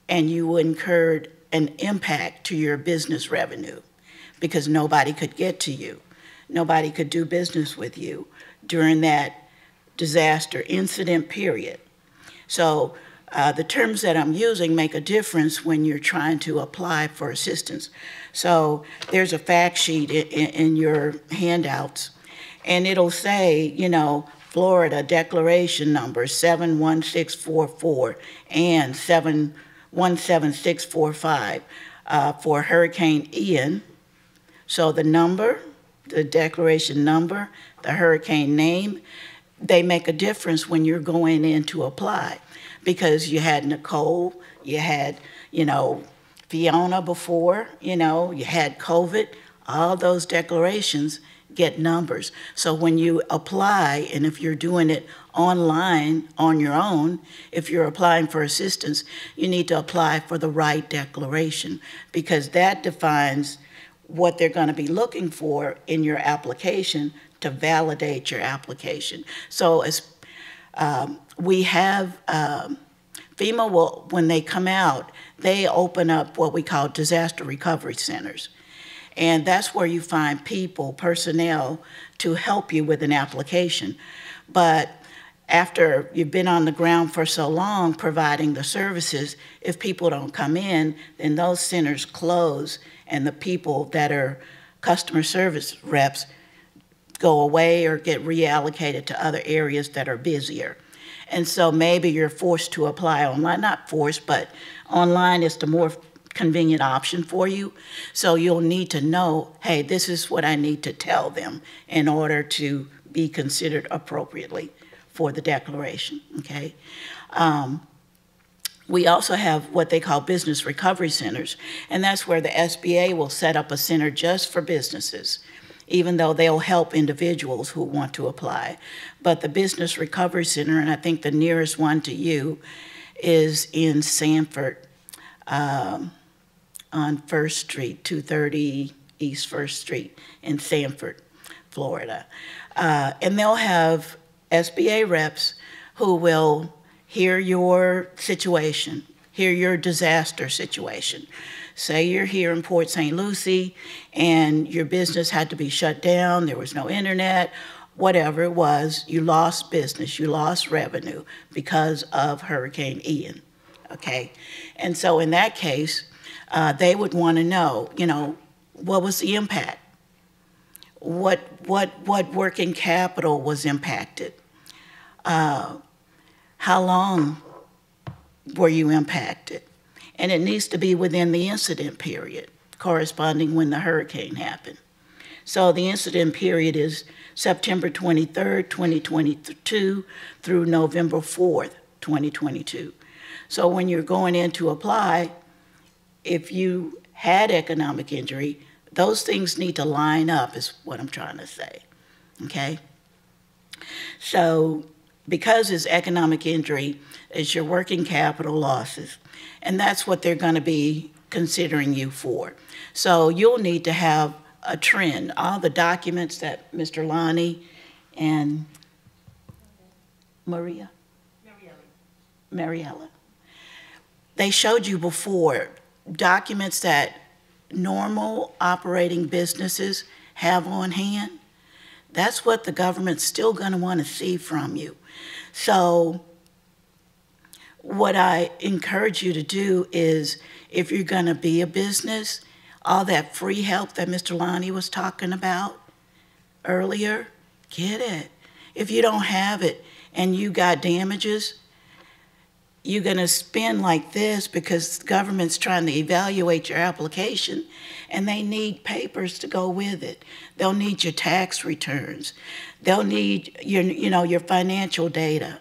and you incurred an impact to your business revenue because nobody could get to you. Nobody could do business with you during that disaster incident period. So the terms that I'm using make a difference when you're trying to apply for assistance. So there's a fact sheet in your handouts, and it'll say, you know, Florida declaration number 71644 and 717645 for Hurricane Ian. So the number, the declaration number, the hurricane name, they make a difference when you're going in to apply, because you had Nicole, you had, you know, Fiona before, you know, you had COVID, all those declarations get numbers. So when you apply, and if you're doing it online on your own, if you're applying for assistance, you need to apply for the right declaration, because that defines what they're going to be looking for in your application to validate your application. So as we have, FEMA will, when they come out, they open up what we call disaster recovery centers. And that's where you find people, personnel, to help you with an application. But after you've been on the ground for so long providing the services, if people don't come in, then those centers close, and the people that are customer service reps go away or get reallocated to other areas that are busier. And so maybe you're forced to apply online, not forced, but online is the more convenient option for you. So you'll need to know, hey, this is what I need to tell them in order to be considered appropriately for the declaration, okay? We also have what they call business recovery centers, and that's where the SBA will set up a center just for businesses, even though they'll help individuals who want to apply. But the Business Recovery Center, and I think the nearest one to you, is in Sanford on 1st Street, 230 East 1st Street in Sanford, Florida. And they'll have SBA reps who will hear your situation, hear your disaster situation. Say you're here in Port St. Lucie and your business had to be shut down, there was no internet, whatever it was, you lost business, you lost revenue because of Hurricane Ian, okay? And so in that case, they would want to know, you know, what was the impact? What working capital was impacted? how long were you impacted? And it needs to be within the incident period corresponding when the hurricane happened. So the incident period is September 23rd, 2022 through November 4th, 2022. So when you're going in to apply, if you had economic injury, those things need to line up is what I'm trying to say, okay? So because it's economic injury, it's your working capital losses, and that's what they're gonna be considering you for. So you'll need to have a trend. All the documents that Mr. Lonnie and Mariella, they showed you before, documents that normal operating businesses have on hand. That's what the government's still gonna wanna see from you. So what I encourage you to do is, if you're gonna be a business, all that free help that Mr. Lonnie was talking about earlier, get it. If you don't have it and you got damages, you're gonna spend like this because the government's trying to evaluate your application and they need papers to go with it. They'll need your tax returns. They'll need your, your financial data.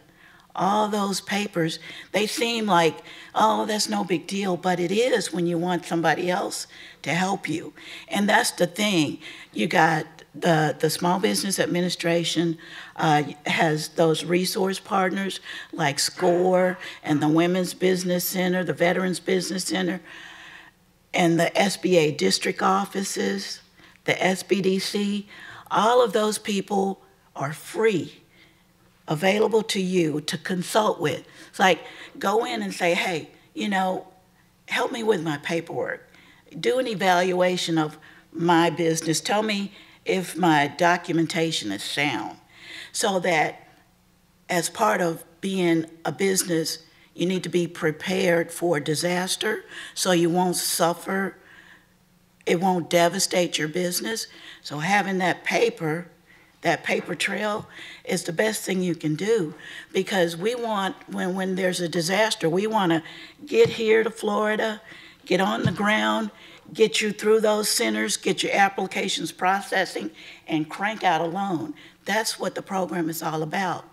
All those papers, they seem like, oh, that's no big deal, but it is when you want somebody else to help you. And that's the thing. You got the Small Business Administration has those resource partners like SCORE and the Women's Business Center, the Veterans Business Center, and the SBA district offices, the SBDC. All of those people are free, available to you to consult with. It's like, go in and say, hey, help me with my paperwork. Do an evaluation of my business. Tell me if my documentation is sound. So that as part of being a business, you need to be prepared for disaster so you won't suffer. It won't devastate your business. So having that paper trail is the best thing you can do, because we want, when there's a disaster, we want to get here to Florida, get on the ground, get you through those centers, get your applications processing, and crank out a loan. That's what the program is all about.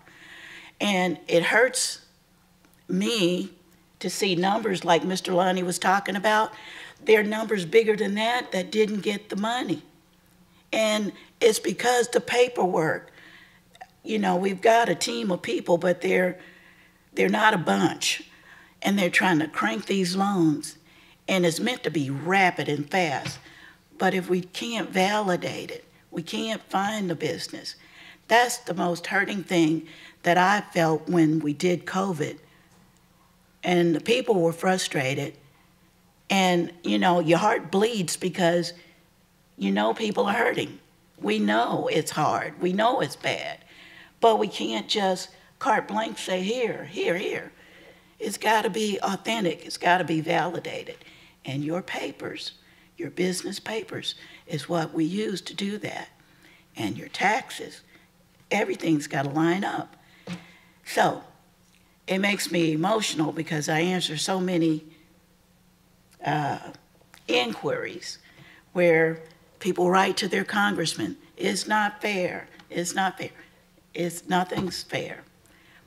And it hurts me to see numbers like Mr. Lonnie was talking about. There are numbers bigger than that didn't get the money. And it's because the paperwork, we've got a team of people, but they're not a bunch. And they're trying to crank these loans. And it's meant to be rapid and fast. But if we can't validate it, we can't find the business. That's the most hurting thing that I felt when we did COVID. And the people were frustrated. And, your heart bleeds because people are hurting. We know it's hard. We know it's bad. But we can't just carte blanche say, here, here, here. It's got to be authentic. It's got to be validated. And your papers, your business papers, is what we use to do that. And your taxes, everything's got to line up. So it makes me emotional because I answer so many inquiries where people write to their congressman, it's not fair, it's not fair. Nothing's fair.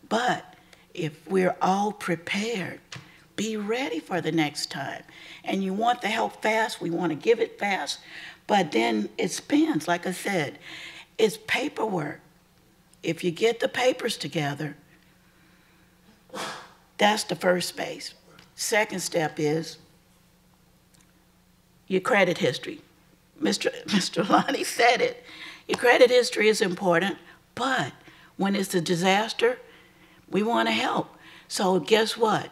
But if we're all prepared, be ready for the next time. And you want the help fast, we want to give it fast, but then it spins, like I said. It's paperwork. If you get the papers together, that's the first phase. Second step is your credit history. Mr. Lonnie said it. Your credit history is important, but when it's a disaster, we want to help. So guess what?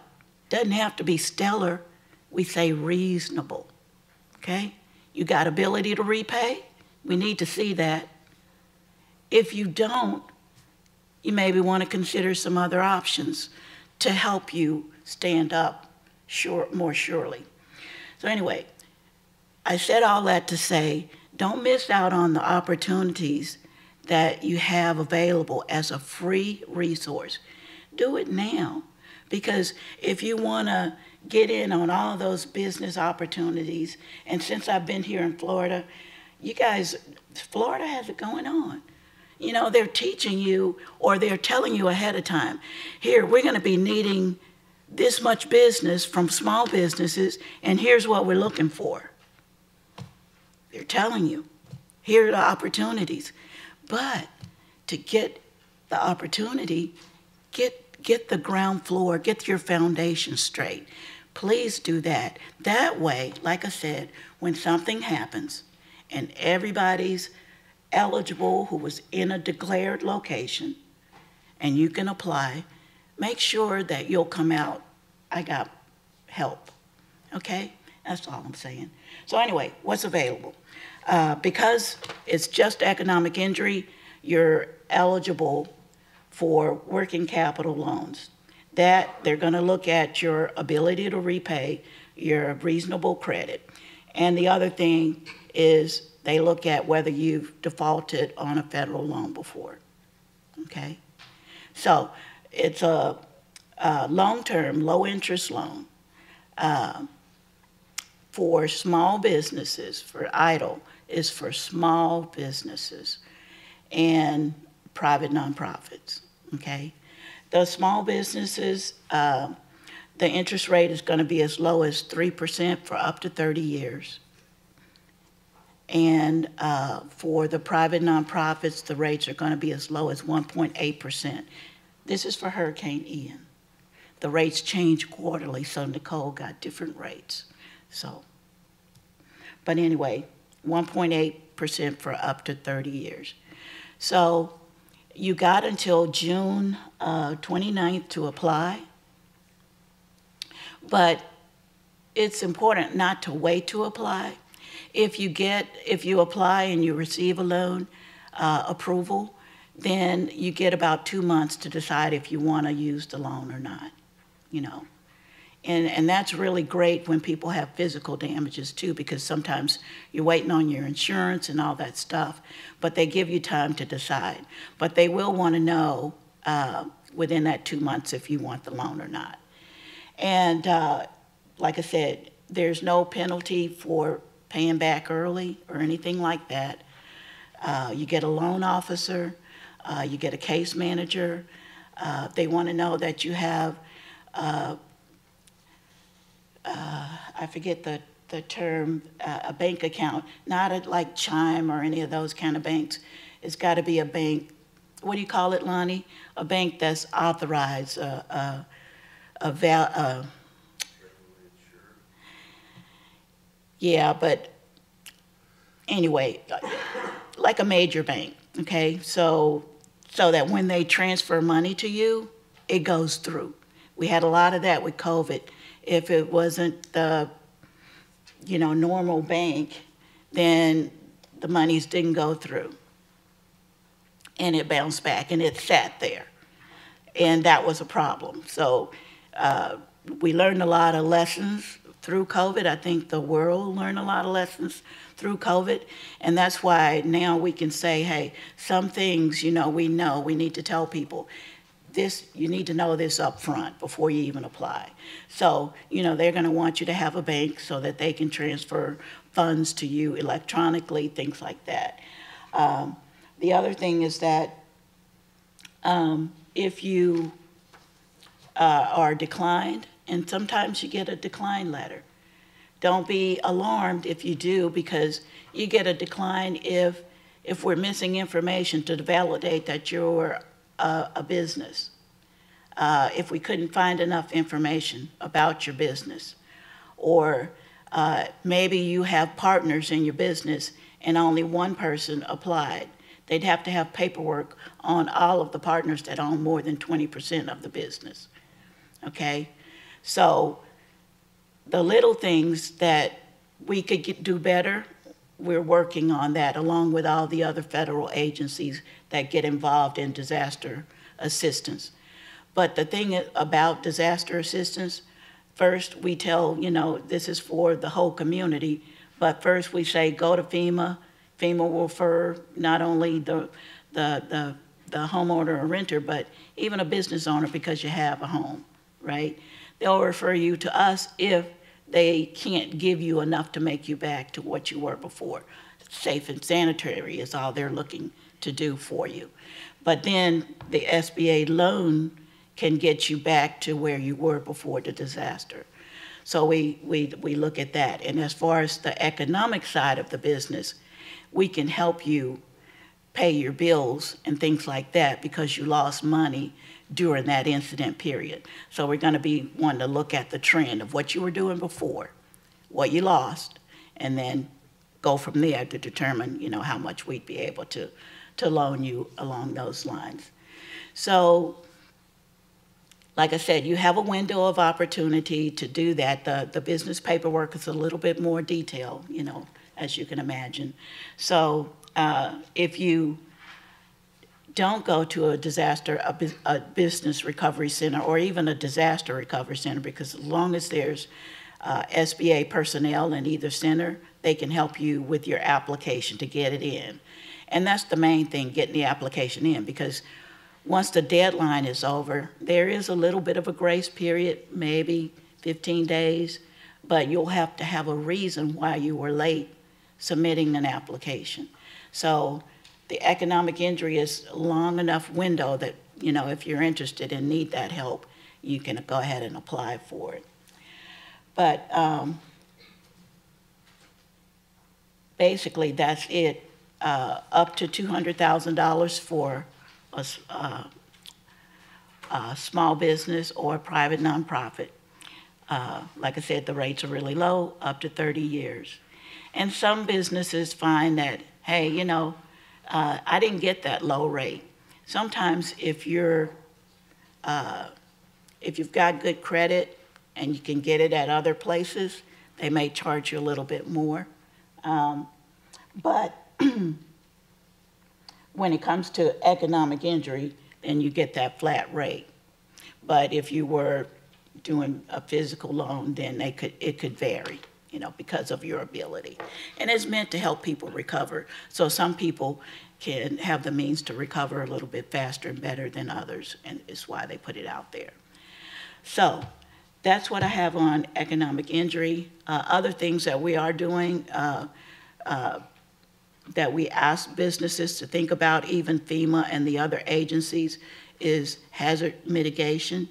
Doesn't have to be stellar. We say reasonable, okay? You got ability to repay? We need to see that. If you don't, you maybe want to consider some other options to help you stand up more surely. So anyway, I said all that to say, don't miss out on the opportunities that you have available as a free resource. do it now. Because if you want to get in on all those business opportunities, and since I've been here in Florida, you guys, Florida has it going on. You know, they're teaching you, or they're telling you ahead of time, here, we're going to be needing this much business from small businesses, and here's what we're looking for. They're telling you, here are the opportunities. But to get the opportunity, get the ground floor, get your foundation straight. Please do that. That way, like I said, when something happens and everybody's eligible who was in a declared location and you can apply, make sure that you'll come out, I got help, okay? That's all I'm saying. So anyway, what's available? Because it's just economic injury, you're eligible for working capital loans. That they're going to look at your ability to repay, your reasonable credit. And the other thing is they look at whether you've defaulted on a federal loan before, okay? So it's a long-term, low-interest loan for small businesses, for EIDL, is for small businesses and private nonprofits, okay? The small businesses, the interest rate is going to be as low as 3% for up to 30 years. And for the private nonprofits, the rates are going to be as low as 1.8%. This is for Hurricane Ian. The rates change quarterly, so Nicole got different rates. So, but anyway, 1.8% for up to 30 years. So you got until June 29th to apply. But it's important not to wait to apply. If you apply and you receive a loan approval, then you get about 2 months to decide if you want to use the loan or not, you know. And that's really great when people have physical damages too, because sometimes you're waiting on your insurance and all that stuff, but they give you time to decide. But they will want to know within that 2 months if you want the loan or not. And like I said, there's no penalty for paying back early or anything like that. You get a loan officer, you get a case manager. They want to know that you have I forget the term, a bank account, not like Chime or any of those kind of banks. It's got to be a bank, what do you call it, Lonnie? A bank that's authorized, yeah, but anyway, like a major bank, okay? So that when they transfer money to you, it goes through. We had a lot of that with COVID. If it wasn't the, you know, normal bank, then the monies didn't go through. And it bounced back and it sat there. And that was a problem. So we learned a lot of lessons through COVID. I think the world learned a lot of lessons through COVID. And that's why now we can say, hey, some things, you know we need to tell people. This, you need to know this up front before you even apply. So, you know, they're going to want you to have a bank so that they can transfer funds to you electronically, things like that. The other thing is that if you are declined, and sometimes you get a decline letter, don't be alarmed if you do, because you get a decline if we're missing information to validate that you're a business. If we couldn't find enough information about your business, or maybe you have partners in your business and only one person applied, they'd have to have paperwork on all of the partners that own more than 20% of the business, okay? So the little things that we could do better, we're working on that, along with all the other federal agencies that get involved in disaster assistance. But the thing about disaster assistance, first we tell, you know, this is for the whole community, but first we say go to FEMA. FEMA will refer not only the the homeowner or renter, but even a business owner because you have a home, right? They'll refer you to us if they can't give you enough to make you back to what you were before. Safe and sanitary is all they're looking to do for you. But then the SBA loan can get you back to where you were before the disaster. So we look at that. And as far as the economic side of the business, we can help you pay your bills and things like that because you lost money during that incident period. So we're going to be wanting to look at the trend of what you were doing before, what you lost, and then go from there to determine, you know, how much we'd be able to loan you along those lines. So, like I said, you have a window of opportunity to do that. The business paperwork is a little bit more detailed, you know, as you can imagine. So if you don't go to a business recovery center or even a disaster recovery center, because as long as there's SBA personnel in either center, they can help you with your application to get it in. And that's the main thing, getting the application in, because once the deadline is over, there is a little bit of a grace period, maybe 15 days, but you'll have to have a reason why you were late submitting an application. So the economic injury is a long enough window that, you know, if you're interested and need that help, you can go ahead and apply for it. But basically, that's it. Up to $200,000 for a small business or a private nonprofit. Like I said, the rates are really low, up to 30 years. And some businesses find that, hey, you know, I didn't get that low rate. Sometimes if you've got good credit and you can get it at other places, they may charge you a little bit more. But when it comes to economic injury, then you get that flat rate. But if you were doing a physical loan, then it could vary, you know, because of your ability. And it's meant to help people recover. So some people can have the means to recover a little bit faster and better than others, and it's why they put it out there. So that's what I have on economic injury. Other things that we are doing, that we ask businesses to think about, even FEMA and the other agencies, is hazard mitigation.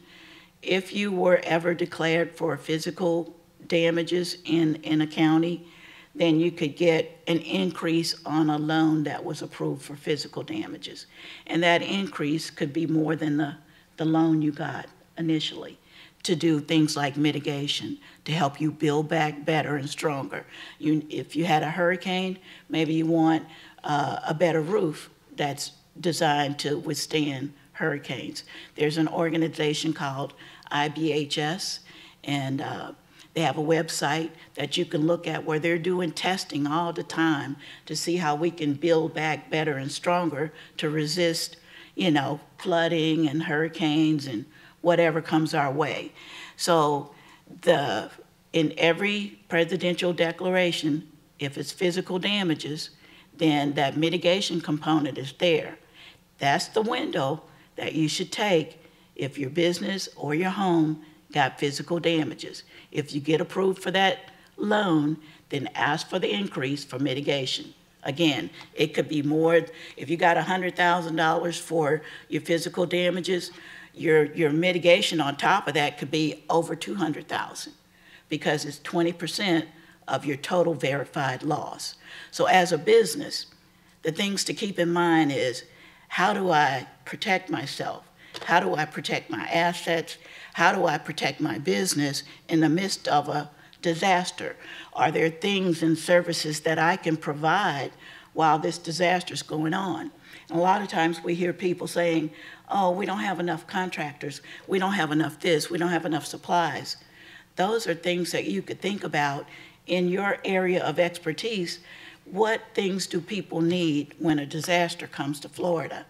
If you were ever declared for physical damages in a county, then you could get an increase on a loan that was approved for physical damages. And that increase could be more than the loan you got initially, to do things like mitigation, to help you build back better and stronger. If you had a hurricane, maybe you want a better roof that's designed to withstand hurricanes. There's an organization called IBHS, and they have a website that you can look at where they're doing testing all the time to see how we can build back better and stronger to resist, you know, flooding and hurricanes and whatever comes our way. So in every presidential declaration, if it's physical damages, then that mitigation component is there. That's the window that you should take if your business or your home got physical damages. If you get approved for that loan, then ask for the increase for mitigation. Again, it could be more. If you got $100,000 for your physical damages, your mitigation on top of that could be over $200,000, because it's 20% of your total verified loss. So as a business, the things to keep in mind is, how do I protect myself? How do I protect my assets? How do I protect my business in the midst of a disaster? Are there things and services that I can provide while this disaster is going on? And a lot of times we hear people saying, oh, we don't have enough contractors, we don't have enough this, we don't have enough supplies. Those are things that you could think about in your area of expertise. What things do people need when a disaster comes to Florida?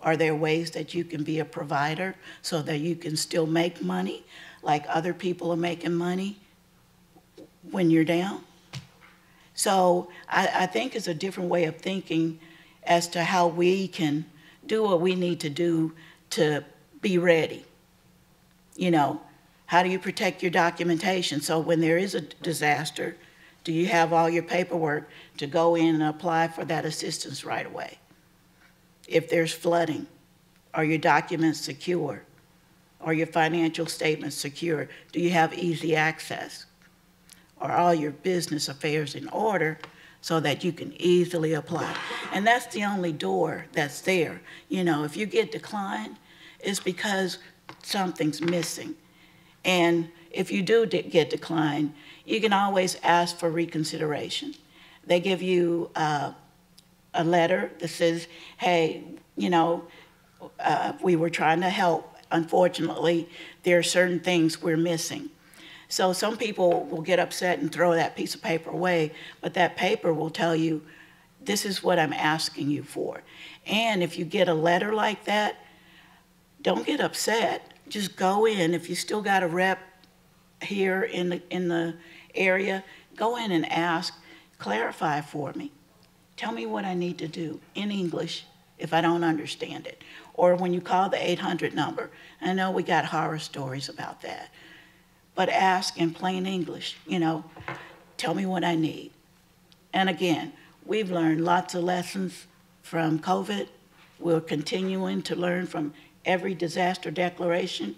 Are there ways that you can be a provider so that you can still make money like other people are making money when you're down? So I think it's a different way of thinking as to how we can do what we need to do to be ready. You know, how do you protect your documentation? So when there is a disaster, do you have all your paperwork to go in and apply for that assistance right away? If there's flooding, are your documents secure? Are your financial statements secure? Do you have easy access? Are all your business affairs in order so that you can easily apply? And that's the only door that's there. You know, if you get declined, it's because something's missing. And if you do get declined, you can always ask for reconsideration. They give you a letter that says, hey, you know, we were trying to help. Unfortunately, there are certain things we're missing. So some people will get upset and throw that piece of paper away, but that paper will tell you, this is what I'm asking you for. And if you get a letter like that, don't get upset. Just go in. If you still got a rep here in the area, go in and ask, clarify for me. Tell me what I need to do in English if I don't understand it. Or when you call the 800 number, I know we got horror stories about that, but ask in plain English, you know, tell me what I need. And again, we've learned lots of lessons from COVID. We're continuing to learn from every disaster declaration,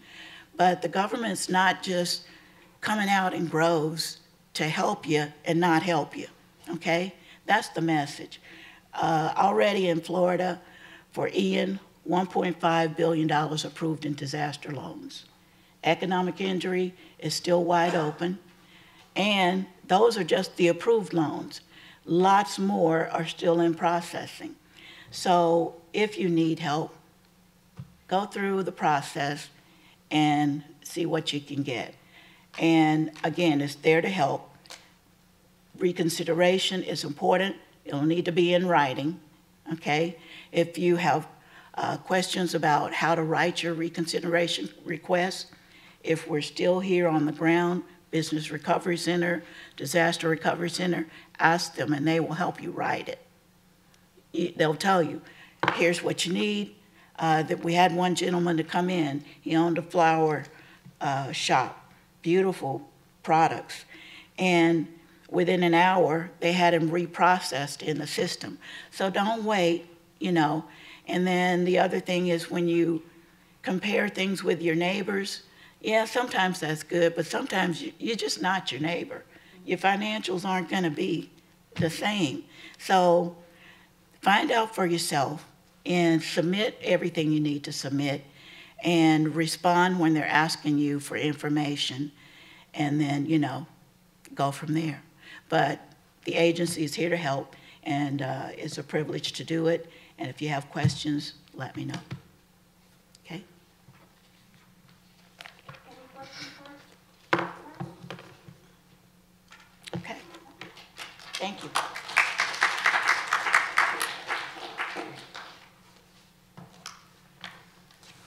but the government's not just coming out in groves to help you and not help you, okay? That's the message. Already in Florida, for Ian, $1.5 billion approved in disaster loans. Economic injury is still wide open, and those are just the approved loans. Lots more are still in processing. So if you need help, go through the process and see what you can get. And again, it's there to help. Reconsideration is important. It'll need to be in writing, okay? If you have questions about how to write your reconsideration request, if we're still here on the ground, Business Recovery Center, Disaster Recovery Center, ask them and they will help you write it. They'll tell you, here's what you need. That we had one gentleman to come in. He owned a flower shop, beautiful products. And within an hour, they had him reprocessed in the system. So don't wait, you know. And then the other thing is when you compare things with your neighbors, yeah, sometimes that's good, but sometimes you're just not your neighbor. Your financials aren't gonna be the same. So find out for yourself and submit everything you need to submit and respond when they're asking you for information, and then, you know, go from there. But the agency is here to help, and it's a privilege to do it. And if you have questions, let me know. Okay? Any questions first? Okay. Thank you.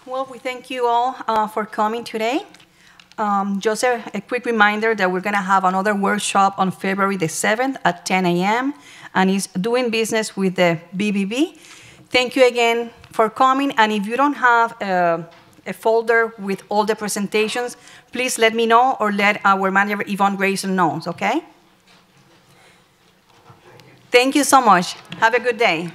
Well, we thank you all for coming today. Just a quick reminder that we're going to have another workshop on February the 7th at 10 a.m. and it's doing business with the BBB. Thank you again for coming. And if you don't have a folder with all the presentations, please let me know or let our manager, Yvonne Grayson, know, okay? Thank you so much. Have a good day.